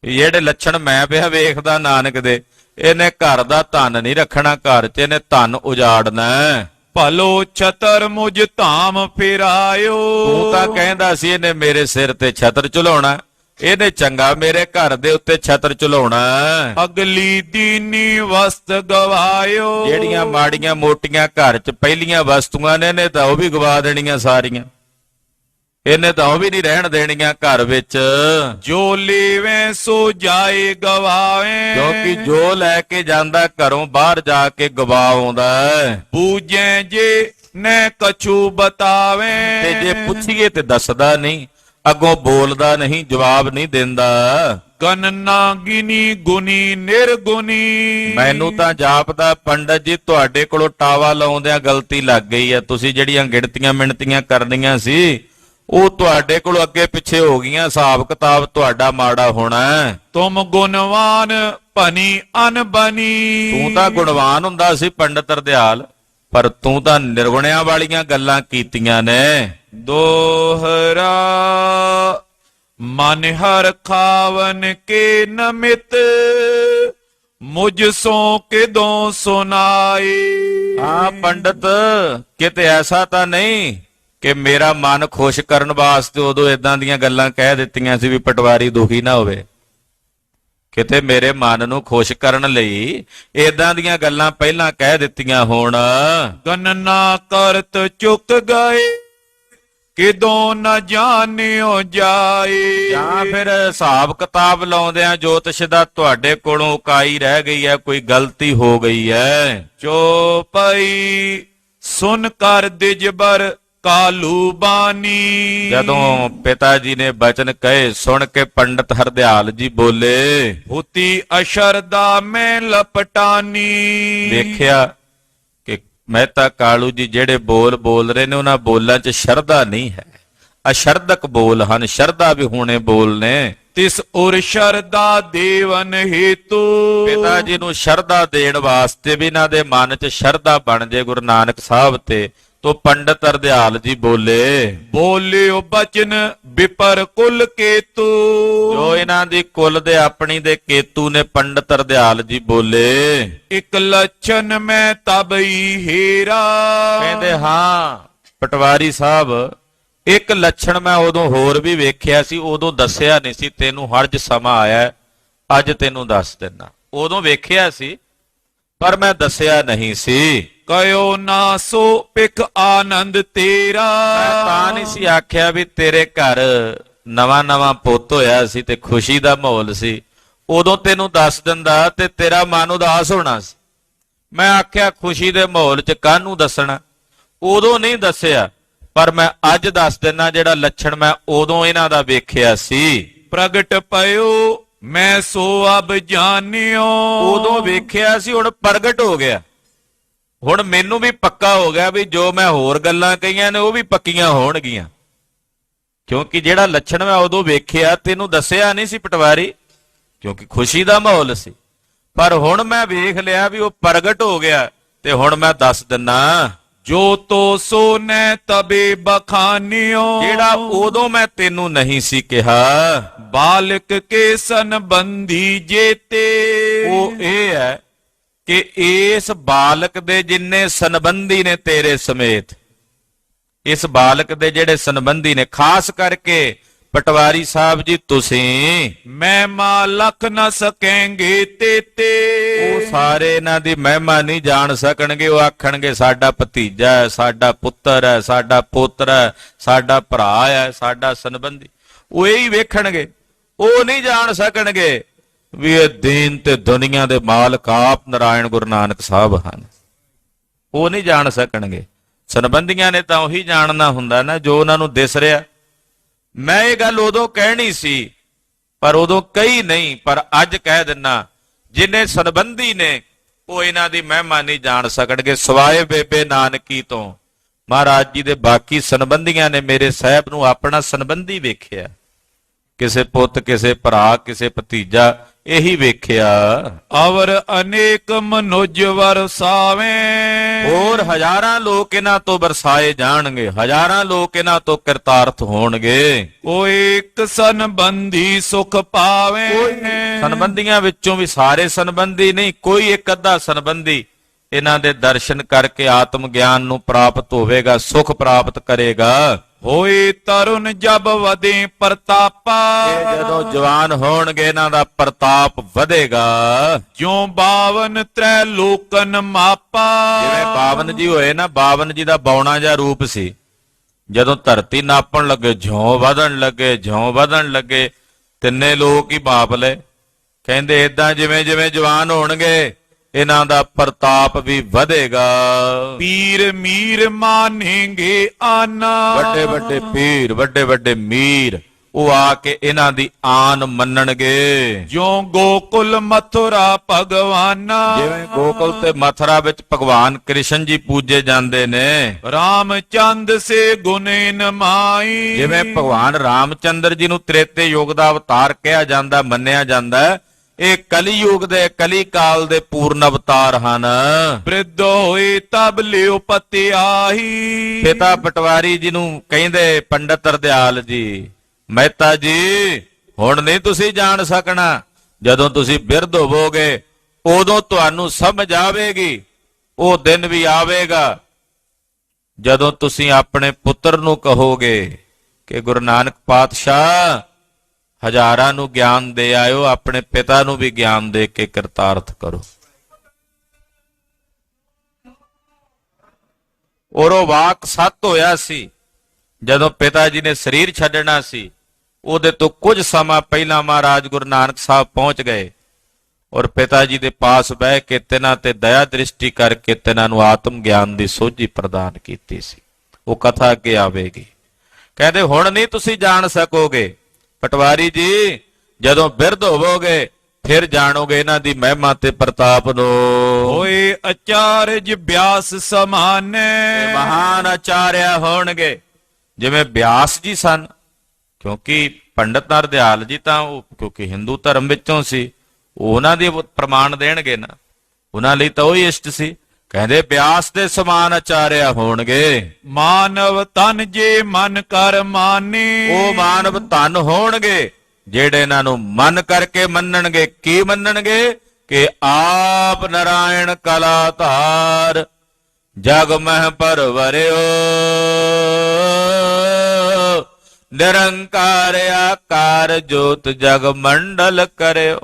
ਜਿਹੜੇ ਲੱਛਣ ਮੈਂ ਪਿਆ ਵੇਖਦਾ ਨਾਨਕ ਦੇ, ਇਹਨੇ ਘਰ ਦਾ ਧਨ ਨਹੀਂ ਰੱਖਣਾ, ਘਰ 'ਚ ਇਹਨੇ ਧਨ ਉਜਾੜਨਾ। ਭਲੋ ਛਤਰ ਮੁਝ ਧਾਮ ਫਿਰਾਇਓ। ਤੂੰ ਤਾਂ ਕਹਿੰਦਾ ਸੀ ਇਹਨੇ ਮੇਰੇ ਸਿਰ ਤੇ ਛਤਰ ਝੁਲਾਉਣਾ, ਇਹਨੇ ਚੰਗਾ ਮੇਰੇ ਘਰ ਦੇ ਉੱਤੇ ਛਤਰ ਝੁਲਾਉਣਾ। ਅਗਲੀ ਦੀਨੀ ਵਸਤ ਗਵਾਇਓ। ਜਿਹੜੀਆਂ ਮਾੜੀਆਂ ਮੋਟੀਆਂ ਘਰ 'ਚ ਪਹਿਲੀਆਂ ਵਸਤੂਆਂ ਨੇ ਇਹਨੇ ਤਾਂ ਉਹ ਵੀ ਗਵਾ ਦੇਣੀਆਂ ਸਾਰੀਆਂ, ਇਹਨੇ ਤਾਂ ਉਹ ਵੀ ਨਹੀਂ ਰਹਿਣ ਦੇਣੀਆਂ ਘਰ ਵਿੱਚ। ਜੋ ਲੇਵੇਂ ਸੋ ਜਾਏ ਗਵਾਵੇਂ। ਕਿਉਂਕਿ ਜੋ ਲੈ ਕੇ ਜਾਂਦਾ ਘਰੋਂ ਬਾਹਰ ਜਾ ਕੇ ਗਵਾ ਆਉਂਦਾ। ਬੂਝੇ ਜੇ ਨੇ ਕਛੂ ਬਤਾਵੇ। ਤੇ ਜੇ ਪੁੱਛੀਏ ਤੇ ਦੱਸਦਾ ਨਹੀਂ, ਅੱਗੋਂ ਬੋਲਦਾ ਨਹੀਂ, ਜਵਾਬ ਨਹੀਂ ਦਿੰਦਾ। ਗਨਨਾ ਗਿਨੀ ਗੁਨੀ ਨਿਰਗੁਨੀ। ਮੈਨੂੰ ਤਾਂ ਜਾਪਦਾ ਪੰਡਤ ਜੀ ਤੁਹਾਡੇ ਕੋਲੋਂ ਟਾਵਾ ਲਾਉਂਦਿਆਂ ਗਲਤੀ ਲੱਗ ਗਈ ਹੈ। ਤੁਸੀਂ ਜਿਹੜੀਆਂ ਗਿਣਤੀਆਂ ਮਿਣਤੀਆਂ ਕਰਨੀਆਂ ਸੀ ਉਹ ਤੁਹਾਡੇ ਕੋਲੋਂ ਅੱਗੇ ਪਿੱਛੇ ਹੋ ਗਈਆਂ, ਹਿਸਾਬ ਕਿਤਾਬ ਤੁਹਾਡਾ ਮਾੜਾ ਹੋਣਾ। ਤੁਮ ਗੁਣਵਾਨ ਭਨੀ ਅਨਬਨੀ। ਤੂੰ ਤਾਂ ਗੁਣਵਾਨ ਹੁੰਦਾ ਸੀ ਪੰਡਤ ਹਰਦਿਆਲ, ਪਰ ਤੂੰ ਤਾਂ ਨਿਰਗੁਣਿਆਂ ਵਾਲੀਆਂ ਗੱਲਾਂ ਕੀਤੀਆਂ ਨੇ। ਦੋਹਰਾ ਮਨ ਹਰ ਖਾਵਨ ਕੇ ਨਮਿਤ ਮੁਝ ਸੋ ਕਿਦੋਂ ਸੁਨਾਈ। ਹਾਂ ਪੰਡਤ, ਕਿਤੇ ਐਸਾ ਤਾਂ ਨਹੀਂ ਕਿ ਮੇਰਾ ਮਨ ਖੁਸ਼ ਕਰਨ ਵਾਸਤੇ ਉਦੋਂ ਇਦਾਂ ਦੀਆਂ ਗੱਲਾਂ ਕਹਿ ਦਿੱਤੀਆਂ ਸੀ ਵੀ ਪਟਵਾਰੀ ਦੁਖੀ ਨਾ ਹੋਵੇ। ਕਿਤੇ ਮੇਰੇ ਮਨ ਨੂੰ ਖੁਸ਼ ਕਰਨ ਲਈ ਇਦਾਂ ਦੀਆਂ ਗੱਲਾਂ ਪਹਿਲਾਂ ਕਹਿ ਦਿੱਤੀਆਂ ਹੋਣ। ਗਣਨਾ ਕਰਤ ਚੁੱਕ ਗਏ ਕਿਦੋਂ ਨਾ ਜਾਣਿਓ ਜਾਏ। ਜਾਂ ਫਿਰ ਹਿਸਾਬ ਕਿਤਾਬ ਲਾਉਂਦਿਆਂ ਜੋਤਿਸ਼ ਦਾ ਤੁਹਾਡੇ ਕੋਲੋਂ ਉਕਾਈ ਰਹਿ ਗਈ ਹੈ, ਕੋਈ ਗਲਤੀ ਹੋ ਗਈ ਹੈ। ਚੋਪਈ ਸੁਨ ਕਰ ਦਿਜਬਰ ਕਾਲੂ ਬਾਨੀ। ਜਦੋਂ ਪਿਤਾ ਜੀ ਨੇ ਬਚਨ ਕਹੇ ਸੁਣ ਕੇ ਪੰਡਤ ਹਰਦਿਆਲ ਜੀ ਬੋਲੇ, ਹੁਤੀ ਅਸ਼ਰਦਾ ਮੈਂ ਲਪਟਾਨੀ। ਵੇਖਿਆ ਕਿ ਮਹਿਤਾ ਕਾਲੂ ਜੀ ਜਿਹੜੇ ਬੋਲ ਰਹੇ ਨੇ ਉਹਨਾਂ ਬੋਲਾਂ 'ਚ ਸ਼ਰਧਾ ਨਹੀਂ ਹੈ, ਅਸ਼ਰਦਕ ਬੋਲ ਹਨ, ਸ਼ਰਧਾ ਵੀ ਹੋਣੇ ਬੋਲ ਨੇ। ਤਿਸ ਉਰ ਸ਼ਰਦਾ ਦੇਵਨ ਹੇਤੂ। ਪਿਤਾ ਜੀ ਨੂੰ ਸ਼ਰਧਾ ਦੇਣ ਵਾਸਤੇ ਵੀ ਇਹਨਾਂ ਦੇ ਮਨ 'ਚ ਸ਼ਰਧਾ ਬਣ ਜੇ ਗੁਰੂ ਨਾਨਕ ਸਾਹਿਬ ਤੇ, ਤੋ ਪੰਡਤ ਹਰਦਿਆਲ ਜੀ ਬੋਲੇ, ਬੋਲਿਓ ਬਚਨ ਵਿਪਰ ਕੁਲ ਕੇਤੂ। ਜੋ ਇਹਨਾਂ ਦੀ ਕੁਲ ਦੇ ਆਪਣੀ ਦੇ ਕੇਤੂ ਨੇ ਪੰਡਤ ਹਰਦਿਆਲ ਜੀ ਬੋਲੇ। ਇੱਕ ਲੱਛਣ ਮੈਂ ਤਬਈ ਹੀਰਾ। ਕਹਿੰਦੇ ਹਾਂ ਪਟਵਾਰੀ ਸਾਹਿਬ, ਇੱਕ ਲੱਛਣ ਮੈਂ ਉਦੋਂ ਹੋਰ ਵੀ ਵੇਖਿਆ ਸੀ, ਉਦੋਂ ਦੱਸਿਆ ਨਹੀਂ ਸੀ, ਤੈਨੂੰ ਹਰਜ ਸਮਾਂ ਆਇਆ ਅੱਜ ਤੈਨੂੰ ਦੱਸ ਦਿੰਦਾ। ਉਦੋਂ ਵੇਖਿਆ ਸੀ ਪਰ ਮੈਂ ਦੱਸਿਆ ਨਹੀਂ ਸੀ। ਕਯੋ ਨਾ ਸੋ ਪਿਕ ਆਨੰਦ ਤੇਰਾ। ਮੈਂ ਤਾਂ ਨਹੀਂ ਸੀ ਆਖਿਆ ਵੀ ਤੇਰੇ ਘਰ ਨਵਾਂ ਨਵਾਂ ਪੁੱਤ ਹੋਇਆ ਸੀ ਤੇ ਖੁਸ਼ੀ ਦਾ ਮਾਹੌਲ ਸੀ, ਉਦੋਂ ਤੈਨੂੰ ਦੱਸ ਦਿੰਦਾ ਤੇ ਤੇਰਾ ਮਨ ਉਦਾਸ ਹੋਣਾ ਸੀ। ਮੈਂ ਆਖਿਆ ਖੁਸ਼ੀ ਦੇ ਮਾਹੌਲ 'ਚ ਕਾਹਨੂੰ ਦੱਸਣਾ, ਉਦੋਂ ਨਹੀਂ ਦੱਸਿਆ, ਪਰ ਮੈਂ ਅੱਜ ਦੱਸ ਦਿੰਦਾ ਜਿਹੜਾ ਲੱਛਣ ਮੈਂ ਉਦੋਂ ਇਹਨਾਂ ਦਾ ਵੇਖਿਆ ਸੀ। ਪ੍ਰਗਟ ਪਇਓ ਮੈਂ ਸੋ ਅਬ ਜਾਣਿਓ। ਉਦੋਂ ਵੇਖਿਆ ਸੀ, ਹੁਣ ਪ੍ਰਗਟ ਹੋ ਗਿਆ, ਹੁਣ ਮੈਨੂੰ ਵੀ ਪੱਕਾ ਹੋ ਗਿਆ ਵੀ ਜੋ ਮੈਂ ਹੋਰ ਗੱਲਾਂ ਕਹੀਆਂ ਨੇ ਉਹ ਵੀ ਪੱਕੀਆਂ ਹੋਣਗੀਆਂ। ਕਿਉਂਕਿ ਜਿਹੜਾ ਲੱਛਣ ਮੈਂ ਉਦੋਂ ਵੇਖਿਆ ਤੈਨੂੰ ਦੱਸਿਆ ਨਹੀਂ ਸੀ ਪਟਵਾਰੀ, ਕਿਉਂਕਿ ਖੁਸ਼ੀ ਦਾ ਮਾਹੌਲ ਸੀ, ਪਰ ਹੁਣ ਮੈਂ ਵੇਖ ਲਿਆ ਵੀ ਉਹ ਪ੍ਰਗਟ ਹੋ ਗਿਆ ਤੇ ਹੁਣ ਮੈਂ ਦੱਸ ਦਿੰਨਾ। ਜੋ ਤੋ ਸੋ ਨੈ ਤਬੇ ਬਖਾਨਿਓ। ਜਿਹੜਾ ਉਦੋਂ ਮੈਂ ਤੈਨੂੰ ਨਹੀਂ ਸੀ ਕਿਹਾ, ਬਾਲਕ ਕੇ ਸੰਬੰਧੀ ਜੇਤੇ। ਉਹ ਇਹ ਹੈ ਕਿ ਇਸ ਬਾਲਕ ਦੇ ਜਿੰਨੇ ਸੰਬੰਧੀ ਨੇ ਤੇਰੇ ਸਮੇਤ, ਇਸ ਬਾਲਕ ਦੇ ਜਿਹੜੇ ਸੰਬੰਧੀ ਨੇ, ਖਾਸ ਕਰਕੇ ਪਟਵਾਰੀ ਸਾਹਿਬ ਜੀ ਤੁਸੀਂ, ਮੈਂ ਮਾ ਲਖ ਨ ਸਕੇਂਗੇ ਤੇਤੇ। ਉਹ ਸਾਰੇ ਇਹਨਾਂ ਦੀ ਮਹਿਮਾ ਨਹੀਂ ਜਾਣ ਸਕਣਗੇ। ਉਹ ਆਖਣਗੇ ਸਾਡਾ ਭਤੀਜਾ ਹੈ, ਸਾਡਾ ਪੁੱਤਰ ਹੈ, ਸਾਡਾ ਪੋਤਰਾ ਹੈ, ਸਾਡਾ ਭਰਾ ਹੈ, ਸਾਡਾ ਸੰਬੰਧੀ। ਉਹ ਇਹ ਹੀ ਵੇਖਣਗੇ, ਉਹ ਨਹੀਂ ਜਾਣ ਸਕਣਗੇ ਵੀ ਇਹ ਦੀਨ ਤੇ ਦੁਨੀਆ ਦੇ ਮਾਲਕ ਆਪ ਨਾਰਾਇਣ ਗੁਰੂ ਨਾਨਕ ਸਾਹਿਬ ਹਨ। ਉਹ ਨਹੀਂ ਜਾਣ ਸਕਣਗੇ। ਸੰਬੰਧੀਆਂ ਨੇ ਤਾਂ ਉਹੀ ਜਾਣਨਾ ਹੁੰਦਾ ਨਾ ਜੋ ਉਹਨਾਂ ਨੂੰ ਦਿਸ ਰਿਹਾ। ਮੈਂ ਇਹ ਗੱਲ ਉਦੋਂ ਕਹਿਣੀ ਸੀ ਪਰ ਉਦੋਂ ਕਹੀ ਨਹੀਂ, ਪਰ ਅੱਜ ਕਹਿ ਦਿੰਨਾ, ਜਿੰਨੇ ਸੰਬੰਧੀ ਨੇ ਉਹ ਇਹਨਾਂ ਦੀ ਮਹਿਮਾ ਨਹੀਂ ਜਾਣ ਸਕਣਗੇ ਸਵਾਏ ਬੇਬੇ ਨਾਨਕੀ ਤੋਂ। ਮਹਾਰਾਜ ਜੀ ਦੇ ਬਾਕੀ ਸੰਬੰਧੀਆਂ ਨੇ ਮੇਰੇ ਸਾਹਿਬ ਨੂੰ ਆਪਣਾ ਸੰਬੰਧੀ ਵੇਖਿਆ, ਕਿਸੇ ਪੁੱਤ, ਕਿਸੇ ਭਰਾ, ਕਿਸੇ ਭਤੀਜਾ, ਇਹੀ ਵੇਖਿਆ। ਅਵਰ ਅਨੇਕ ਮਨੁਜ ਵਰਸਾਵੇਂ। ਹੋਰ ਹਜ਼ਾਰਾਂ ਲੋਕ ਇਹਨਾਂ ਤੋਂ ਵਰਸਾਏ ਜਾਣਗੇ, ਹਜ਼ਾਰਾਂ ਲੋਕ ਇਹਨਾਂ ਤੋਂ ਕਿਰਤਾਰਥ ਹੋਣਗੇ। ਕੋਈ ਇੱਕ ਸੰਬੰਧੀ ਸੁਖ ਪਾਵੇ। ਸੰਬੰਧੀਆਂ ਵਿੱਚੋਂ ਵੀ ਸਾਰੇ ਸੰਬੰਧੀ ਨਹੀਂ, ਕੋਈ ਇੱਕ ਅੱਧਾ ਸੰਬੰਧੀ ਇਹਨਾਂ ਦੇ ਦਰਸ਼ਨ ਕਰਕੇ ਆਤਮ ਗਿਆਨ ਨੂੰ ਪ੍ਰਾਪਤ ਹੋਵੇਗਾ, ਸੁਖ ਪ੍ਰਾਪਤ ਕਰੇਗਾ। ਹੋਏ ਤਰੁਣ ਜਬ ਵਧੇ ਪ੍ਰਤਾਪਾ। ਇਹ ਜਦੋਂ ਜਵਾਨ ਹੋਣਗੇ ਇਹਨਾਂ ਦਾ ਪ੍ਰਤਾਪ ਵਧੇਗਾ। ਜਿਉ 52 ਤ੍ਰੈ ਲੋਕਨ ਮਾਪਾ। ਜਿਵੇਂ 52 ਜੀ ਹੋਏ ਨਾ, 52 ਜੀ ਦਾ ਬੌਣਾ ਜਿਹਾ ਰੂਪ ਸੀ। ਜਦੋਂ ਧਰਤੀ ਨਾਪਣ ਲੱਗੇ, ਜਿਉਂ ਵਧਣ ਲੱਗੇ, ਜਿਉਂ ਵਧਣ ਲੱਗੇ, ਤਿੰਨੇ ਲੋਕ ਹੀ ਮਾਪ ਲਏ। ਕਹਿੰਦੇ ਏਦਾਂ ਜਿਵੇਂ ਜਿਵੇਂ ਜਵਾਨ ਹੋਣਗੇ ਇਹਨਾਂ ਦਾ ਪ੍ਰਤਾਪ ਵੀ ਵਧੇਗਾ। ਪੀਰ ਮੀਰ ਮਾਨੇਗੇ ਆਨਾ। ਵੱਡੇ ਵੱਡੇ ਪੀਰ, ਵੱਡੇ ਵੱਡੇ ਮੀਰ ਉਹ ਆ ਕੇ ਇਹਨਾਂ ਦੀ ਆਨ ਮੰਨਣਗੇ। ਜਿਉ ਗੋਕੁਲ ਮਥੁਰਾ ਭਗਵਾਨਾ। ਜਿਵੇਂ ਗੋਕੁਲ ਤੇ ਮਥੁਰਾ ਵਿੱਚ ਭਗਵਾਨ ਕ੍ਰਿਸ਼ਨ ਜੀ ਪੂਜੇ ਜਾਂਦੇ ਨੇ। ਰਾਮਚੰਦ ਸੇ ਗੁਨੇ ਨਮਾਈ। ਜਿਵੇਂ ਭਗਵਾਨ ਰਾਮਚੰਦਰ ਜੀ ਨੂੰ ਤ੍ਰੇਤੇ ਯੁੱਗ ਦਾ ਅਵਤਾਰ ਕਿਹਾ ਜਾਂਦਾ, ਮੰਨਿਆ ਜਾਂਦਾ, ਇਹ ਕਲੀ ਯੁੱਗ ਦੇ, ਕਲੀ ਕਾਲ ਦੇ ਪੂਰਨ ਅਵਤਾਰ ਹਨ। ਬ੍ਰਿਧ ਹੋਏ ਤਬ ਲਿਓ ਪਤਿਆਹੀ। ਪਿਤਾ ਪਟਵਾਰੀ ਜੀ ਨੂੰ ਕਹਿੰਦੇ ਪੰਡਤ ਹਰਦਿਆਲ ਜੀ, ਮਹਿਤਾ ਜੀ ਹੁਣ ਨਹੀਂ ਤੁਸੀਂ ਜਾਣ ਸਕਣਾ, ਜਦੋਂ ਤੁਸੀਂ ਬਿਰਧ ਹੋਵੋਗੇ ਉਦੋਂ ਤੁਹਾਨੂੰ ਸਮਝ ਆਵੇਗੀ। ਉਹ ਦਿਨ ਵੀ ਆਵੇਗਾ ਜਦੋਂ ਤੁਸੀਂ ਆਪਣੇ ਪੁੱਤਰ ਨੂੰ ਕਹੋਗੇ ਕਿ ਗੁਰੂ ਨਾਨਕ ਪਾਤਸ਼ਾਹ ਹਜ਼ਾਰਾਂ ਨੂੰ ਗਿਆਨ ਦੇ ਆਇਓ, ਆਪਣੇ ਪਿਤਾ ਨੂੰ ਵੀ ਗਿਆਨ ਦੇ ਕੇ ਕਿਰਤਾਰਥ ਕਰੋ। ਔਰ ਉਹ ਵਾਕ ਸੱਤ ਹੋਇਆ ਸੀ। ਜਦੋਂ ਪਿਤਾ ਜੀ ਨੇ ਸਰੀਰ ਛੱਡਣਾ ਸੀ, ਉਹਦੇ ਤੋਂ ਕੁਝ ਸਮਾਂ ਪਹਿਲਾਂ ਮਹਾਰਾਜ ਗੁਰੂ ਨਾਨਕ ਸਾਹਿਬ ਪਹੁੰਚ ਗਏ ਔਰ ਪਿਤਾ ਜੀ ਦੇ ਪਾਸ ਬਹਿ ਕੇ ਤਿਨਾਂ ਤੇ ਦਇਆ ਦ੍ਰਿਸ਼ਟੀ ਕਰਕੇ ਤਿਨਾਂ ਨੂੰ ਆਤਮ ਗਿਆਨ ਦੀ ਸੋਝੀ ਪ੍ਰਦਾਨ ਕੀਤੀ ਸੀ। ਉਹ ਕਥਾ ਅੱਗੇ ਆਵੇਗੀ। ਕਹਿੰਦੇ ਹੁਣ ਨਹੀਂ ਤੁਸੀਂ ਜਾਣ ਸਕੋਗੇ ਪਟਵਾਰੀ ਜੀ, ਜਦੋਂ ਬਿਰਧ ਹੋਵੋਗੇ ਫਿਰ ਜਾਣੋਗੇ ਇਹਨਾਂ ਦੀ ਮਹਿਮਾ ਤੇ ਪ੍ਰਤਾਪ ਨੂੰ। ਹੋਏ ਆਚਾਰਜ ਬਿਆਸ ਸਮਾਨੇ। ਮਹਾਨ ਆਚਾਰਿਆ ਹੋਣਗੇ ਜਿਵੇਂ ਬਿਆਸ ਜੀ ਸਨ, ਕਿਉਂਕਿ ਪੰਡਤ ਹਰਦਿਆਲ ਜੀ ਤਾਂ ਉਹ ਕਿਉਂਕਿ ਹਿੰਦੂ ਧਰਮ ਵਿੱਚੋਂ ਸੀ, ਉਹਨਾਂ ਦੇ ਪ੍ਰਮਾਣ ਦੇਣਗੇ ਨਾ, ਉਹਨਾਂ ਲਈ ਤਾਂ ਉਹ ਹੀ ਇਸ਼ਟ ਸੀ। ਕਹਿੰਦੇ ਬਿਆਸ ਦੇ ਸਮਾਨ ਆਚਾਰਿਆ ਹੋਣਗੇ। ਮਾਨਵ ਤਨ ਜੇ ਮਨ ਕਰ ਮਾਨੇ। ਉਹ ਮਾਨਵ ਧਨ ਹੋਣਗੇ ਜਿਹੜੇ ਇਹਨਾਂ ਨੂੰ ਮਨ ਕਰਕੇ ਮੰਨਣਗੇ। ਕੀ ਮੰਨਣਗੇ? ਕਿ ਆਪ ਨਾਰਾਇਣ ਕਲਾ ਧਾਰ, ਜਗ ਮਹਿ ਪਰਵਰਿਓ, ਨਿਰੰਕਾਰ ਆਕਾਰ ਜੋਤ ਜਗ ਮੰਡਲ ਕਰਿਓ।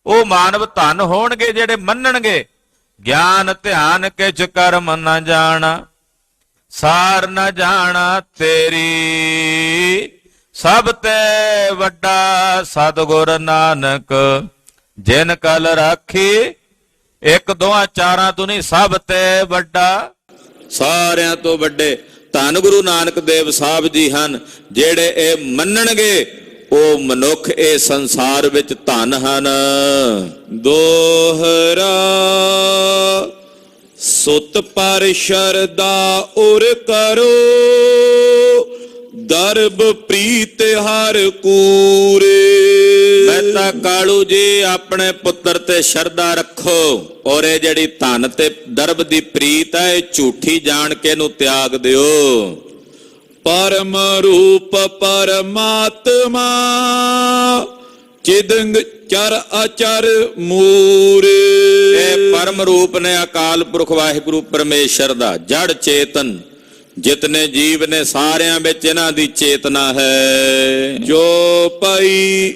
ਉਹ ਮਾਨਵ ਧਨ ਹੋਣਗੇ ਜਿਹੜੇ ਮੰਨਣਗੇ। ਗਿਆਨ ਧਿਆਨ ਕਿਛ ਕਰਮ ਨ ਜਾਣਾ, ਸਾਰ ਨ ਜਾਣਾ ਤੇਰੀ, ਸਭ ਤੇ ਵੱਡਾ ਸਤਿਗੁਰ ਨਾਨਕ, ਜਿਨ ਕਲ ਰਾਖੀ। ਇੱਕ ਦੋਹਾਂ ਚਾਰਾਂ ਤੋਂ ਨਹੀਂ, ਸਭ ਤੇ ਵੱਡਾ, ਸਾਰਿਆਂ ਤੋਂ ਵੱਡੇ ਧੰਨ ਗੁਰੂ ਨਾਨਕ ਦੇਵ ਸਾਹਿਬ ਜੀ ਹਨ। ਜਿਹੜੇ ਇਹ ਮੰਨਣਗੇ ਉਹ ਮਨੁੱਖ ਇਹ ਸੰਸਾਰ ਵਿੱਚ ਧਨ ਹਨ। ਦੋਹਰਾ ਸੁਤ ਪਰ ਸ਼ਰਦਾ ਉਰ ਕਰੋ, ਦਰਬ ਪ੍ਰੀਤ ਹਰ ਕੂਰੇ। ਮਹਿਤਾ ਕਾਲੂ ਜੀ ਆਪਣੇ ਪੁੱਤਰ ਤੇ ਸ਼ਰਧਾ ਰੱਖੋ ਔਰ ਇਹ ਜਿਹੜੀ ਧਨ ਤੇ ਦਰਬ ਦੀ ਪ੍ਰੀਤ ਹੈ ਇਹ ਝੂਠੀ ਜਾਣ ਕੇ ਇਹਨੂੰ ਤਿਆਗ ਦਿਓ। ਪਰਮ ਰੂਪ ਪਰਮਾਤਮਾ, ਚਿਦੰਗ ਚਰ ਅਚਰ ਮੂਰੇ। ਇਹ ਪਰਮ ਰੂਪ ਨੇ ਅਕਾਲ ਪੁਰਖ ਵਾਹਿਗੁਰੂ ਪਰਮੇਸ਼ਰ ਦਾ, ਜੜ ਚੇਤਨ ਜਿਤਨੇ ਜੀਵ ਨੇ ਸਾਰਿਆਂ ਵਿੱਚ ਇਹਨਾਂ ਦੀ ਚੇਤਨਾ ਹੈ। ਜੋ ਪਈ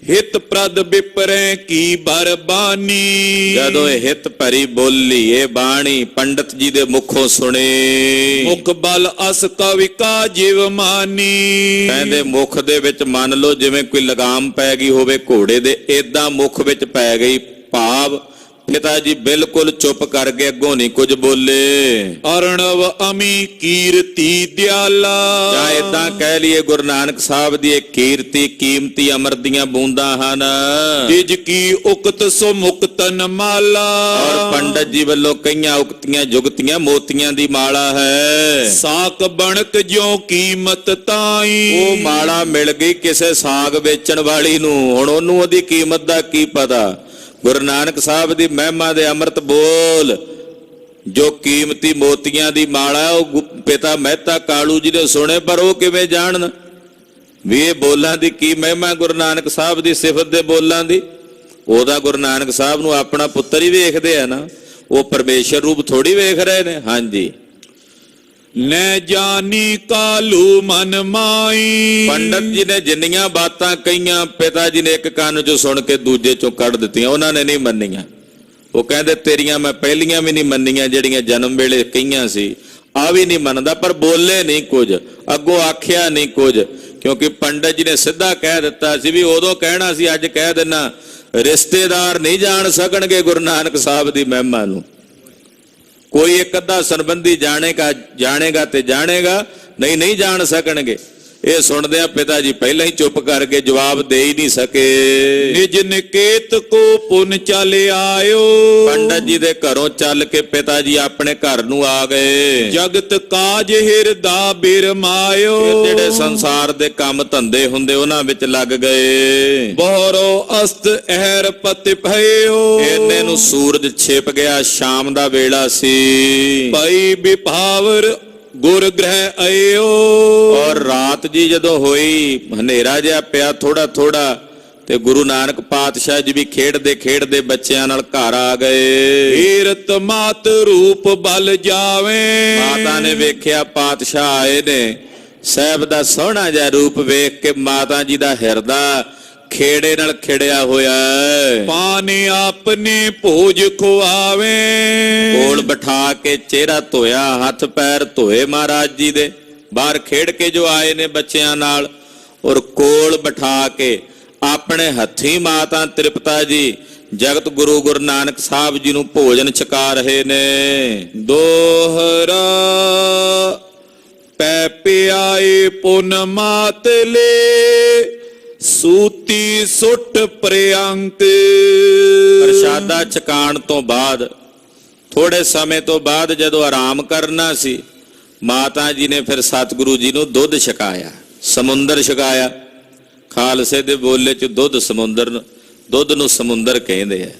ਹਿਤ ਪ੍ਰਦ ਵਿਪਰੇ ਕੀ ਬਰਬਾਨੀ। ਜਦੋਂ ਇਹ ਹਿਤ ਭਰੀ ਬੋਲੀ ਇਹ ਬਾਣੀ ਪੰਡਤ ਜੀ ਦੇ ਮੁਖੋਂ ਸੁਣੀ। ਮੁਖ ਬਲ ਅਸ ਕਵਿਕਾ ਜਿਵ ਮਾਨੀ। ਕਹਿੰਦੇ ਮੁਖ ਦੇ ਵਿੱਚ ਮੰਨ ਲਓ ਜਿਵੇਂ ਕੋਈ ਲਗਾਮ ਪੈ ਗਈ ਹੋਵੇ ਘੋੜੇ ਦੇ, ਏਦਾਂ ਮੁਖ ਵਿੱਚ ਪੈ ਗਈ। ਭਾਵ ਪਿਤਾ ਜੀ ਬਿਲਕੁਲ ਚੁੱਪ ਕਰ ਗਏ, ਅੱਗੋਂ ਨਹੀਂ ਕੁਝ ਬੋਲੇ। ਅਰਣਵ ਅਮੀ ਕੀਰਤੀ ਦਿਆਲਾ। ਜਾਂ ਏਦਾਂ ਕਹਿ ਲਈਏ ਗੁਰੂ ਨਾਨਕ ਸਾਹਿਬ ਦੀ ਇਹ ਕੀਰਤੀ ਕੀਮਤੀ ਅੰਮ੍ਰਿਤ ਦੀਆਂ ਬੂੰਦਾਂ ਹਨ। ਤਿਜ ਕੀ ਉਕਤ ਸੋ ਮੁਕਤਨ ਮਾਲਾ। ਔਰ ਪੰਡਤ ਜੀ ਵੱਲੋਂ ਕਈਆਂ ਉਕਤੀਆਂ ਜੁਗਤੀਆਂ ਮੋਤੀਆਂ ਦੀ ਮਾਲਾ ਹੈ। ਸਾਕ ਬਣਕ ਜਿਉ ਕੀਮਤ ਤਾਈ। ਉਹ ਮਾਲਾ ਮਿਲ ਗਈ ਕਿਸੇ ਸਾਗ ਵੇਚਣ ਵਾਲੀ ਨੂੰ, ਹੁਣ ਉਹਨੂੰ ਉਹਦੀ ਕੀਮਤ ਦਾ ਕੀ ਪਤਾ। ਗੁਰੂ ਨਾਨਕ ਸਾਹਿਬ ਦੀ ਮਹਿਮਾ ਦੇ ਅੰਮ੍ਰਿਤ ਬੋਲ ਜੋ ਕੀਮਤੀ ਮੋਤੀਆਂ ਦੀ ਮਾਲਾ, ਉਹ ਪਿਤਾ ਮਹਿਤਾ ਕਾਲੂ ਜੀ ਨੇ ਸੁਣੇ, ਪਰ ਉਹ ਕਿਵੇਂ ਜਾਣਨ ਵੀ ਇਹ ਬੋਲਾਂ ਦੀ ਕੀ ਮਹਿਮਾ, ਗੁਰੂ ਨਾਨਕ ਸਾਹਿਬ ਦੀ ਸਿਫਤ ਦੇ ਬੋਲਾਂ ਦੀ। ਉਹਦਾ ਗੁਰੂ ਨਾਨਕ ਸਾਹਿਬ ਨੂੰ ਆਪਣਾ ਪੁੱਤਰ ਹੀ ਵੇਖਦੇ ਆ ਨਾ, ਉਹ ਪਰਮੇਸ਼ਰ ਰੂਪ ਥੋੜੀ ਵੇਖ ਰਹੇ ਨੇ। ਹਾਂਜੀ, ਨੈ ਜਾਨੀ ਕਾਲੂ ਮਨ ਮਾਈ। ਪੰਡਤ ਜੀ ਨੇ ਜਿੰਨੀਆਂ ਬਾਤਾਂ ਕਹੀਆਂ ਪਿਤਾ ਜੀ ਨੇ ਇੱਕ ਕੰਨ ਚੋਂ ਸੁਣ ਕੇ ਦੂਜੇ ਚੋਂ ਕੱਢ ਦਿੱਤੀਆਂ, ਉਹਨਾਂ ਨੇ ਨਹੀਂ ਮੰਨੀਆਂ। ਉਹ ਕਹਿੰਦੇ ਤੇਰੀਆਂ ਮੈਂ ਪਹਿਲੀਆਂ ਵੀ ਨਹੀਂ ਮੰਨੀਆਂ ਜਿਹੜੀਆਂ ਜਨਮ ਵੇਲੇ ਕਹੀਆਂ ਸੀ, ਆ ਵੀ ਨਹੀਂ ਮੰਨਦਾ, ਪਰ ਬੋਲੇ ਨਹੀਂ ਕੁਝ, ਅੱਗੋਂ ਆਖਿਆ ਨਹੀਂ ਕੁਝ, ਕਿਉਂਕਿ ਪੰਡਤ ਜੀ ਨੇ ਸਿੱਧਾ ਕਹਿ ਦਿੱਤਾ ਸੀ ਵੀ ਉਦੋਂ ਕਹਿਣਾ ਸੀ, ਅੱਜ ਕਹਿ ਦੇਣਾ। ਰਿਸ਼ਤੇਦਾਰ ਨਹੀਂ ਜਾਣ ਸਕਣਗੇ ਗੁਰੂ ਨਾਨਕ ਸਾਹਿਬ ਦੀ ਮਹਿਮਾ ਨੂੰ। ਕੋਈ ਇੱਕ ਅੱਧਾ ਸੰਬੰਧੀ ਜਾਣੇਗਾ ਤੇ ਜਾਣੇਗਾ, ਨਹੀਂ ਜਾਣ ਸਕਣਗੇ। ਇਹ ਸੁਣਦਿਆਂ ਪਿਤਾ ਜੀ ਪਹਿਲਾਂ ਹੀ ਚੁੱਪ ਕਰਕੇ ਜਵਾਬ ਦੇ ਹੀ ਨਹੀਂ ਸਕੇ। ਨਿਜ ਨਿਕੇਤ ਕੋ ਪੁਨ ਚਲ ਆਇਓ। ਪੰਡਤ ਜੀ ਦੇ ਘਰੋਂ ਚੱਲ ਕੇ ਪਿਤਾ ਜੀ ਆਪਣੇ ਘਰ ਨੂੰ ਆ ਗਏ। ਜਗਤ ਕਾਜ ਹਿਰਦਾ ਬਿਰਮਾਇਓ। ਜਿਹੜੇ ਸੰਸਾਰ ਦੇ ਕੰਮ ਧੰਦੇ ਹੁੰਦੇ ਉਹਨਾਂ ਵਿੱਚ ਲੱਗ ਗਏ। ਬਹਰੋ ਅਸਤ ਅਹਿਰ ਪਤਿ ਭਇਓ। ਇੰਨੇ ਨੂੰ ਸੂਰਜ ਛਿਪ ਗਿਆ, ਸ਼ਾਮ ਦਾ ਵੇਲਾ ਸੀ। ਭਈ ਵਿਭਾਵਰ ਗੁਰ ਗ੍ਰਹਿ ਆਇਓ। ਔਰ ਰਾਤ ਜੀ ਜਦੋਂ ਹੋਈ, ਹਨੇਰਾ ਜਿਹਾ ਪਿਆ ਥੋੜਾ ਥੋੜਾ, ਤੇ ਗੁਰੂ ਨਾਨਕ ਪਾਤਸ਼ਾਹ ਜੀ ਵੀ ਖੇਡਦੇ ਖੇਡਦੇ ਬੱਚਿਆਂ ਨਾਲ ਘਰ ਆ ਗਏ। ਹੀਰਤ ਮਾਤ ਰੂਪ ਬਲ ਜਾਵੇ। ਮਾਤਾ ਨੇ ਵੇਖਿਆ ਪਾਤਸ਼ਾਹ ਆਏ ਨੇ, ਸਾਹਿਬ ਦਾ ਸੋਹਣਾ ਜਿਹਾ ਰੂਪ ਵੇਖ ਕੇ ਮਾਤਾ ਜੀ ਦਾ ਹਿਰਦਾ ਖੇੜੇ ਨਾਲ ਖਿੜਿਆ ਹੋਇਆ ਹੈ। ਪਾਣੀ ਆਪਨੇ ਭੋਜ ਖੁਆਵੇ। ਕੋਲ ਬਿਠਾ ਕੇ ਚਿਹਰਾ ਧੋਇਆ, ਹੱਥ ਪੈਰ ਧੋਏ ਮਹਾਰਾਜ ਜੀ ਦੇ, ਬਾਹਰ ਖੇਡ ਕੇ ਜੋ ਆਏ ਨੇ ਬੱਚਿਆਂ ਨਾਲ, ਔਰ ਕੋਲ ਬਿਠਾ ਕੇ ਆਪਣੇ ਹੱਥੀਂ ਮਾਤਾ ਤ੍ਰਿਪਤਾ ਜੀ ਜਗਤ ਗੁਰੂ ਗੁਰੂ ਨਾਨਕ ਸਾਹਿਬ ਜੀ ਨੂੰ ਭੋਜਨ ਛਕਾ ਰਹੇ ਨੇ। ਦੋਹਰਾ ਪੈ ਪਿਆਏ ਪੁਨ ਮਾਤਲੇ। ਸੂਤੀ ਸੁੱਟ ਪ੍ਰਿਅੰਕ। ਪ੍ਰਸ਼ਾਦਾ ਛਕਾਣ ਤੋਂ ਬਾਅਦ ਥੋੜੇ ਸਮੇਂ ਤੋਂ ਬਾਅਦ ਜਦੋਂ ਆਰਾਮ ਕਰਨਾ ਸੀ, ਮਾਤਾ ਜੀ ਨੇ ਫਿਰ ਸਤਿਗੁਰੂ ਜੀ ਨੂੰ ਦੁੱਧ ਛਕਾਇਆ, ਸਮੁੰਦਰ ਛਕਾਇਆ। ਖਾਲਸੇ ਦੇ ਬੋਲੇ ਚ ਦੁੱਧ ਸਮੁੰਦਰ, ਦੁੱਧ ਨੂੰ ਸਮੁੰਦਰ ਕਹਿੰਦੇ ਆ।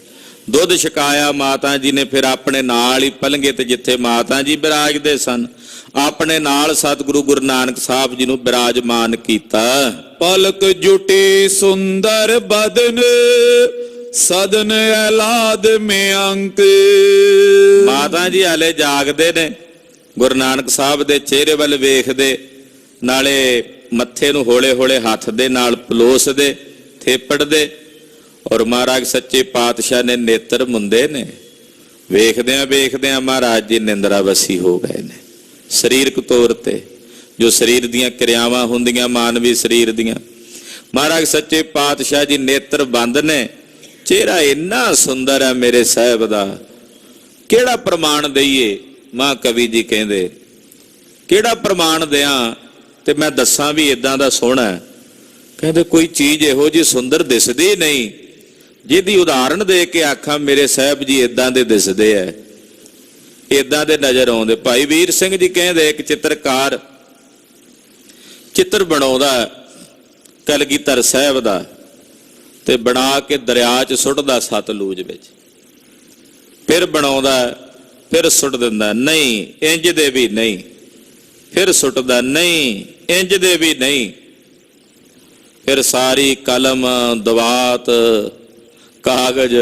ਦੁੱਧ ਛਕਾਇਆ ਮਾਤਾ ਜੀ ਨੇ, ਫਿਰ ਆਪਣੇ ਨਾਲ ਹੀ ਪਲੰਘੇ ਤੇ ਜਿੱਥੇ ਮਾਤਾ ਜੀ ਬਿਰਾਜਦੇ ਸਨ, ਆਪਣੇ ਨਾਲ ਸਤਿਗੁਰੂ ਗੁਰੂ ਨਾਨਕ ਸਾਹਿਬ ਜੀ ਨੂੰ ਬਿਰਾਜਮਾਨ ਕੀਤਾ। ਪਲਕ ਜੁਟੀ ਸੁੰਦਰ ਬਦਨ ਸਦਨ ਐਲਾਦ ਮੇ ਅੰਕ। ਮਾਤਾ ਜੀ ਹਾਲੇ ਜਾਗਦੇ ਨੇ, ਗੁਰੂ ਨਾਨਕ ਸਾਹਿਬ ਦੇ ਚਿਹਰੇ ਵੱਲ ਵੇਖਦੇ, ਨਾਲੇ ਮੱਥੇ ਨੂੰ ਹੌਲੇ ਹੌਲੇ ਹੱਥ ਦੇ ਨਾਲ ਪਲੋਸਦੇ, ਥੇਪੜਦੇ, ਔਰ ਮਹਾਰਾਜ ਸੱਚੇ ਪਾਤਸ਼ਾਹ ਨੇ ਨੇਤਰ ਮੁੰਦੇ ਨੇ। ਵੇਖਦਿਆਂ ਵੇਖਦਿਆਂ ਮਹਾਰਾਜ ਜੀ ਨਿੰਦਰਾਵਸੀ ਹੋ ਗਏ ਨੇ। ਸਰੀਰਕ ਤੌਰ ਤੇ ਜੋ ਸਰੀਰ ਦੀਆਂ ਕਿਰਿਆਵਾਂ ਹੁੰਦੀਆਂ ਮਾਨਵੀ ਸਰੀਰ ਦੀਆਂ, ਮਹਾਰਾਜ ਸੱਚੇ ਪਾਤਸ਼ਾਹ ਜੀ ਨੇਤਰ ਬੰਦ ਨੇ। ਚਿਹਰਾ ਇੰਨਾ ਸੁੰਦਰ ਹੈ ਮੇਰੇ ਸਾਹਿਬ ਦਾ, ਕਿਹੜਾ ਪ੍ਰਮਾਣ ਦਈਏ। ਮਾਂ ਕਵੀ ਜੀ ਕਹਿੰਦੇ ਕਿਹੜਾ ਪ੍ਰਮਾਣ ਦਿਆਂ ਤੇ ਮੈਂ ਦੱਸਾਂ ਵੀ ਇਦਾਂ ਦਾ ਸੋਹਣਾ। ਕਹਿੰਦੇ ਕੋਈ ਚੀਜ਼ ਇਹੋ ਜਿਹੀ ਸੁੰਦਰ ਦਿਸਦੀ ਨਹੀਂ ਜਿਹਦੀ ਉਦਾਹਰਣ ਦੇ ਕੇ ਆਖਾਂ ਮੇਰੇ ਸਾਹਿਬ ਜੀ ਇਦਾਂ ਦੇ ਦਿਸਦੇ ਐ, ਇਦਾਂ ਦੇ ਨਜ਼ਰ ਆਉਂਦੇ। ਭਾਈ ਵੀਰ ਸਿੰਘ ਜੀ ਕਹਿੰਦੇ ਇੱਕ ਚਿੱਤਰਕਾਰ ਚਿੱਤਰ ਬਣਾਉਂਦਾ ਕਲਗੀਧਰ ਸਾਹਿਬ ਦਾ, ਤੇ ਬਣਾ ਕੇ ਦਰਿਆ 'ਚ ਸੁੱਟਦਾ ਸਤਲੁਜ ਵਿੱਚ, ਫਿਰ ਬਣਾਉਂਦਾ, ਫਿਰ ਸੁੱਟ ਦਿੰਦਾ, ਨਹੀਂ ਇੰਜ ਦੇ ਵੀ ਨਹੀਂ, ਫਿਰ ਸੁੱਟਦਾ, ਨਹੀਂ ਇੰਜ ਦੇ ਵੀ ਨਹੀਂ, ਫਿਰ ਸਾਰੀ ਕਲਮ ਦਵਾਤ ਕਾਗਜ਼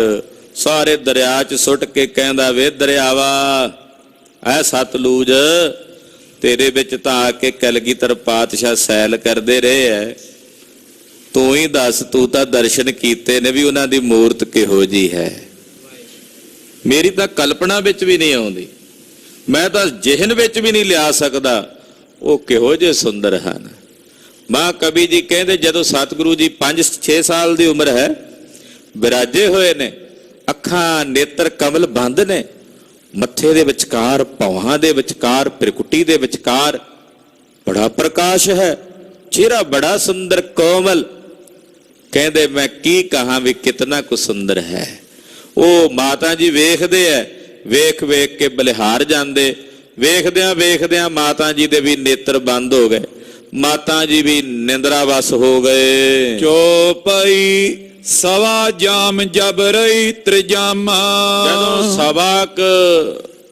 ਸਾਰੇ ਦਰਿਆ 'ਚ ਸੁੱਟ ਕੇ ਕਹਿੰਦਾ ਵੇ ਦਰਿਆਵਾ ਐ ਸਤਲੁਜ ਤੇਰੇ ਵਿੱਚ ਤਾਂ ਆ ਕੇ ਕਲਗੀਧਰ ਪਾਤਸ਼ਾਹ ਸੈਲ ਕਰਦੇ ਰਹੇ ਐ, ਤੂੰ ਹੀ ਦੱਸ, ਤੂੰ ਤਾਂ ਦਰਸ਼ਨ ਕੀਤੇ ਨੇ ਵੀ ਉਹਨਾਂ ਦੀ ਮੂਰਤ ਕਿਹੋ ਜੀ ਹੈ। ਮੇਰੀ ਤਾਂ ਕਲਪਨਾ ਵਿੱਚ ਵੀ ਨਹੀਂ ਆਉਂਦੀ, ਮੈਂ ਤਾਂ ਜ਼ਿਹਨ ਵਿੱਚ ਵੀ ਨਹੀਂ ਲਿਆ ਸਕਦਾ ਉਹ ਕਿਹੋ ਜਿਹੇ ਸੁੰਦਰ ਹਨ। ਮਾਂ ਕਵੀ ਜੀ ਕਹਿੰਦੇ ਜਦੋਂ ਸਤਿਗੁਰੂ ਜੀ 5-6 ਸਾਲ ਦੀ ਉਮਰ ਹੈ, ਬਿਰਾਜੇ ਹੋਏ ਨੇ, ਅੱਖਾਂ ਨੇਤਰ ਕਮਲ ਬੰਦ ਨੇ, ਮੱਥੇ ਦੇ ਵਿਚਕਾਰ, ਭੌਹਾਂ ਦੇ ਵਿਚਕਾਰ, ਪਿਰਕੁਟੀ ਦੇ ਵਿਚਕਾਰ ਬੜਾ ਪ੍ਰਕਾਸ਼ ਹੈ, ਚਿਹਰਾ ਬੜਾ ਸੁੰਦਰ ਕੋਮਲ। ਕਹਿੰਦੇ ਮੈਂ ਕੀ ਕਹਾਂ ਵੀ ਕਿਤਨਾ ਕੁ ਸੁੰਦਰ ਹੈ। ਉਹ ਮਾਤਾ ਜੀ ਵੇਖਦੇ ਐ, ਵੇਖ ਵੇਖ ਕੇ ਬਲਿਹਾਰ ਜਾਂਦੇ। ਵੇਖਦਿਆਂ ਵੇਖਦਿਆਂ ਮਾਤਾ ਜੀ ਦੇ ਵੀ ਨੇਤਰ ਬੰਦ ਹੋ ਗਏ, ਮਾਤਾ ਜੀ ਵੀ ਨਿੰਦਰਾਵਸ ਹੋ ਗਏ। ਚੋਪਈ ਸਵਾ ਜਾਮ ਜਬ ਰਹੀ ਤ੍ਰਿਜਾਮਾ। ਜਦੋਂ ਸਵਾ ਕੁ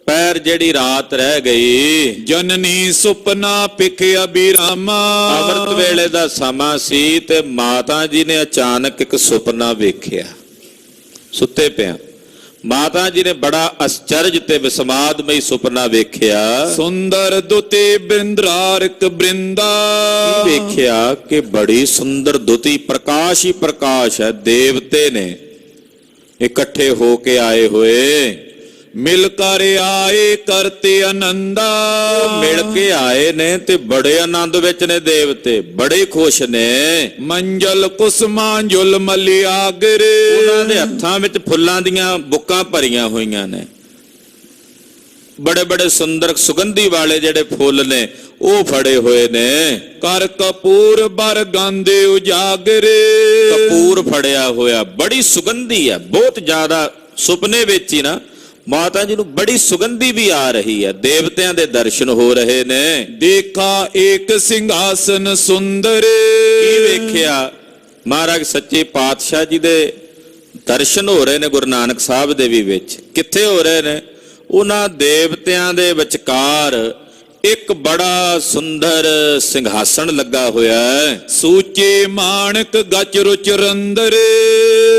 ਪੈਰ ਜਿਹੜੀ ਰਾਤ ਰਹਿ ਗਈ, ਜਨਨੀ ਸੁਪਨਾ ਪਿਖ ਅਬਿਰਾਮਾ। ਅੰਮ੍ਰਿਤ ਵੇਲੇ ਦਾ ਸਮਾਂ ਸੀ ਤੇ ਮਾਤਾ ਜੀ ਨੇ ਅਚਾਨਕ ਇੱਕ ਸੁਪਨਾ ਵੇਖਿਆ। ਸੁੱਤੇ ਪਿਆ ਮਾਤਾ ਜੀ ਨੇ ਬੜਾ ਅਚਰਜ ਤੇ ਵਿਸਮਾਦਮਈ ਸੁਪਨਾ ਵੇਖਿਆ। ਸੁੰਦਰ ਦੁਤੇ ਬ੍ਰਿੰਦਰਾਰਕ ਬ੍ਰਿੰਦਾ। ਵੇਖਿਆ ਕਿ ਬੜੀ ਸੁੰਦਰ ਦੁਤੀ, ਪ੍ਰਕਾਸ਼ ਹੀ ਪ੍ਰਕਾਸ਼ ਹੈ। ਦੇਵਤੇ ਨੇ ਇਕੱਠੇ ਹੋ ਕੇ ਆਏ ਹੋਏ, ਮਿਲ ਕਰ ਆਏ ਕਰਤੇ ਆਨੰਦਾ। ਮਿਲ ਕੇ ਆਏ ਨੇ ਤੇ ਬੜੇ ਆਨੰਦ ਵਿੱਚ ਨੇ ਦੇਵਤੇ, ਬੜੇ ਖੁਸ਼ ਨੇ। ਮੰਜਲ ਕੁਸਮਾਂਜੁਲ ਮਲਿਆਗਰ। ਉਹਨਾਂ ਦੇ ਹੱਥਾਂ ਵਿੱਚ ਫੁੱਲਾਂ ਦੀਆਂ ਬੁੱਕਾਂ ਭਰੀਆਂ ਹੋਈਆਂ ਨੇ, ਬੜੇ ਬੜੇ ਸੁੰਦਰ ਸੁਗੰਧੀ ਵਾਲੇ ਜਿਹੜੇ ਫੁੱਲ ਨੇ ਉਹ ਫੜੇ ਹੋਏ ਨੇ। ਕਰ ਕਪੂਰ ਬਰ ਗਾਂਦੇ ਉਜਾਗਰ। ਕਪੂਰ ਫੜਿਆ ਹੋਇਆ, ਬੜੀ ਸੁਗੰਧੀ ਹੈ, ਬਹੁਤ ਜ਼ਿਆਦਾ। ਸੁਪਨੇ ਵਿੱਚ ਹੀ ਨਾ ਮਾਤਾ ਜੀ ਨੂੰ ਬੜੀ ਸੁਗੰਧੀ ਵੀ ਆ ਰਹੀ ਹੈ। ਦੇਵਤਿਆਂ ਦੇ ਦਰਸ਼ਨ ਹੋ ਰਹੇ ਨੇ। ਦੇਖਾ ਏਕ ਸਿੰਘਾਸਨ ਸੁੰਦਰ। ਕੀ ਵੇਖਿਆ? ਮਹਾਰਾਜ ਸੱਚੇ ਪਾਤਸ਼ਾਹ ਜੀ ਦੇ ਦਰਸ਼ਨ ਹੋ ਰਹੇ ਨੇ ਗੁਰੂ ਨਾਨਕ ਸਾਹਿਬ ਦੇ ਵੀ ਵਿੱਚ। ਕਿੱਥੇ ਹੋ ਰਹੇ ਨੇ? ਉਹਨਾਂ ਦੇਵਤਿਆਂ ਦੇ ਵਿਚਕਾਰ ਇੱਕ ਬੜਾ ਸੁੰਦਰ ਸਿੰਘਾਸਣ ਲੱਗਾ ਹੋਇਆ ਹੈ। ਸੂਚੇ ਮਾਣਕ ਗਚ ਰੁਚ ਰੰਦਰ।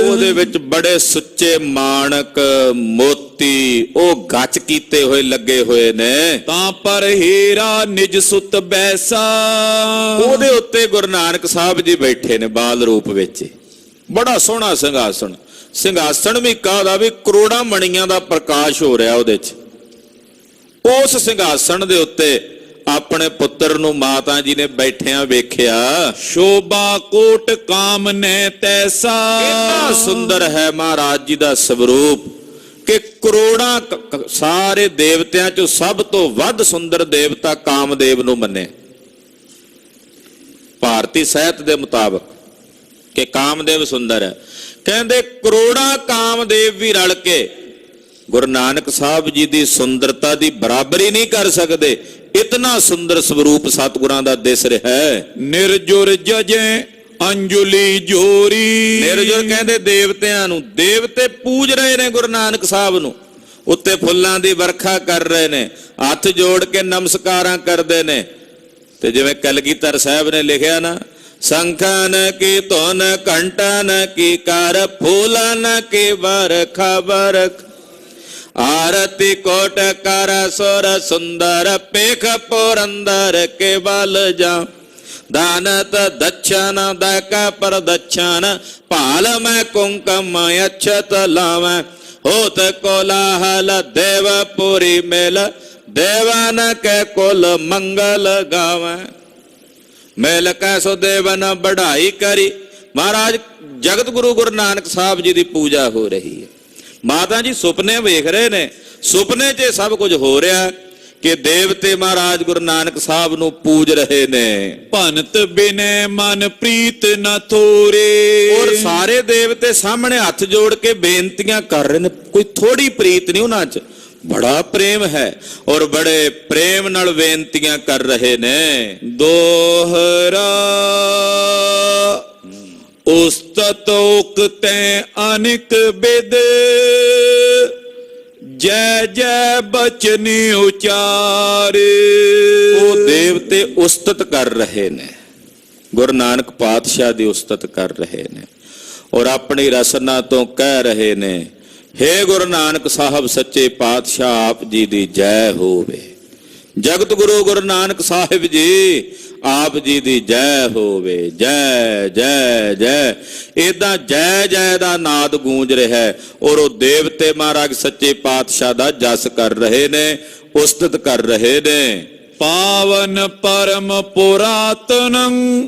ਉਹਦੇ ਵਿੱਚ ਬੜੇ ਸੁੱਚੇ ਮਾਣਕ ਮੋਤੀ ਉਹ ਗੱਚ ਕੀਤੇ ਹੋਏ ਲੱਗੇ ਹੋਏ ਨੇ। ਤਾਂ ਪਰ ਹੀਰਾ ਨਿਜ ਸੁਤ ਬੈਸਾ। ਉਹਦੇ ਉੱਤੇ ਗੁਰੂ ਨਾਨਕ ਸਾਹਿਬ ਜੀ ਬੈਠੇ ਨੇ ਬਾਲ ਰੂਪ ਵਿੱਚ। ਬੜਾ ਸੋਹਣਾ ਸਿੰਘਾਸਣ। ਸਿੰਘਾਸਣ ਵੀ ਕਾਹਦਾ? ਵੀ ਕਰੋੜਾਂ ਮਣੀਆਂ ਦਾ ਪ੍ਰਕਾਸ਼ ਹੋ ਰਿਹਾ ਉਹਦੇ 'ਚ। ਉਸ ਸਿੰਘਾਸਣ ਦੇ ਉੱਤੇ ਆਪਣੇ ਪੁੱਤਰ ਨੂੰ ਮਾਤਾ ਜੀ ਨੇ ਬੈਠਿਆਂ ਵੇਖਿਆ। ਸ਼ੋਭਾ ਕੋਟ ਕਾਮ ਨੇ ਤੈਸਾ। ਇੰਨਾ ਸੁੰਦਰ ਹੈ ਮਹਾਰਾਜ ਜੀ ਦਾ ਸਵਰੂਪ ਕਿ ਕਰੋੜਾਂ ਸਾਰੇ ਦੇਵਤਿਆਂ ਚੋਂ ਸਭ ਤੋਂ ਵੱਧ ਸੁੰਦਰ ਦੇਵਤਾ ਕਾਮਦੇਵ ਨੂੰ ਮੰਨੇ ਭਾਰਤੀ ਸਾਹਿਤ ਦੇ ਮੁਤਾਬਕ ਕਿ ਕਾਮਦੇਵ ਸੁੰਦਰ ਹੈ। ਕਹਿੰਦੇ ਕਰੋੜਾਂ ਕਾਮਦੇਵ ਵੀ ਰਲ ਕੇ ਗੁਰੂ ਨਾਨਕ ਸਾਹਿਬ ਜੀ ਦੀ ਸੁੰਦਰਤਾ ਦੀ ਬਰਾਬਰੀ ਨਹੀਂ ਕਰ ਸਕਦੇ। ਇਤਨਾ ਸੁੰਦਰ ਸਵਰੂਪ ਸਤਿਗੁਰਾਂ ਦਾ ਦਿਸ ਰਿਹਾ ਹੈ। ਨਿਰਜੁਰ ਜਜੇ ਅੰਜੁਲੀ ਜੋਰੀ। ਨਿਰਜੁਰ ਕਹਿੰਦੇ ਦੇਵਤਿਆਂ ਨੂੰ। ਦੇਵਤੇ ਪੂਜ ਰਹੇ ਨੇ ਗੁਰੂ ਨਾਨਕ ਸਾਹਿਬ ਨੂੰ, ਉੱਤੇ ਫੁੱਲਾਂ ਦੀ ਵਰਖਾ ਕਰ ਰਹੇ ਨੇ, ਹੱਥ ਜੋੜ ਕੇ ਨਮਸਕਾਰਾਂ ਕਰਦੇ ਨੇ। ਤੇ ਜਿਵੇਂ ਕਲਗੀਧਰ ਸਾਹਿਬ ਨੇ ਲਿਖਿਆ ਨਾ, ਸੰਖਨ ਕੀ ਧੁਨ ਘੰਟਨ ਕੀ ਕਰ, ਫੂਲਨ ਕੀ ਵਰਖਾ ਵਰਖ। ਆਰਤੀ ਕੋਟ ਕਰ ਸੁਰ ਸੁੰਦਰ, ਪੇਖ ਪੁਰੰਦਰ ਕੇ ਬਲ ਜਾ। ਦਾਨਤ ਦਛਨ ਦਕ ਪ੍ਰਦਛਨ, ਭਾਲ ਮੈਂ ਕੁੰਕਮ ਅਛਤ ਲਾਵੈ। ਹੋਤ ਕੋਲਾਹਲ ਦੇਵਪੁਰੀ ਮੇਲ, ਦੇਵਨ ਕੇ ਕੁਲ ਮੰਗਲ ਗਾਵੈ। ਮੇਲ ਕੈਸੋ ਦੇਵਨ ਬੜਾਈ ਕਰੀ। ਮਹਾਰਾਜ ਜਗਤ ਗੁਰੂ ਗੁਰੂ ਨਾਨਕ ਸਾਹਿਬ ਜੀ ਦੀ ਪੂਜਾ ਹੋ ਰਹੀ ਹੈ। ਮਾਤਾ ਜੀ ਸੁਪਨੇ ਵੇਖ ਰਹੇ ਨੇ। ਸੁਪਨੇ 'ਚ ਸਭ ਕੁਝ ਹੋ ਰਿਹਾ ਕਿ ਦੇਵਤੇ ਮਹਾਰਾਜ ਗੁਰੂ ਨਾਨਕ ਸਾਹਿਬ ਨੂੰ ਪੂਜ ਰਹੇ ਨੇ। ਭਨਤ ਬਿਨੈ ਮਨ ਪ੍ਰੀਤ ਨ ਥੋਰੇ। ਔਰ ਸਾਰੇ ਦੇਵਤੇ ਸਾਹਮਣੇ ਹੱਥ ਜੋੜ ਕੇ ਬੇਨਤੀਆਂ ਕਰ ਰਹੇ ਨੇ। ਕੋਈ ਥੋੜੀ ਪ੍ਰੀਤ ਨਹੀਂ ਉਹਨਾਂ 'ਚ, ਬੜਾ ਪ੍ਰੇਮ ਹੈ ਔਰ ਬੜੇ ਪ੍ਰੇਮ ਨਾਲ ਬੇਨਤੀਆਂ ਕਰ ਰਹੇ ਨੇ। ਦੋਹਰਾ ਉਸਤਤ ਉਕਤੈ ਅਨਿਕ ਬਿਦ, ਜੈ ਜੈ ਬਚਨੀ ਉਚਾਰੇ। ਉਹ ਦੇਵਤੇ ਉਸਤਤ ਕਰ ਰਹੇ ਨੇ, ਗੁਰੂ ਨਾਨਕ ਪਾਤਸ਼ਾਹ ਦੀ ਉਸਤਤ ਕਰ ਰਹੇ ਨੇ ਔਰ ਆਪਣੀ ਰਸਨਾ ਤੋਂ ਕਹਿ ਰਹੇ ਨੇ, ਹੇ ਗੁਰੂ ਨਾਨਕ ਸਾਹਿਬ ਸੱਚੇ ਪਾਤਸ਼ਾਹ ਆਪ ਜੀ ਦੀ ਜੈ ਹੋਵੇ। ਜਗਤ ਗੁਰੂ ਗੁਰੂ ਨਾਨਕ ਸਾਹਿਬ ਜੀ ਆਪ ਜੀ ਦੀ ਜੈ ਹੋਵੇ। ਜੈ ਜੈ ਜੈ। ਏਦਾਂ ਜੈ ਜੈ ਦਾ ਨਾਦ ਗੂੰਜ ਰਿਹਾ ਹੈ ਔਰ ਉਹ ਦੇਵਤੇ ਮਹਾਰਾਜ ਸੱਚੇ ਪਾਤਸ਼ਾਹ ਦਾ ਜਸ ਕਰ ਰਹੇ ਨੇ, ਉਸਤਤ ਕਰ ਰਹੇ ਨੇ। ਪਾਵਨ ਪਰਮ ਪੁਰਾਤਨੰ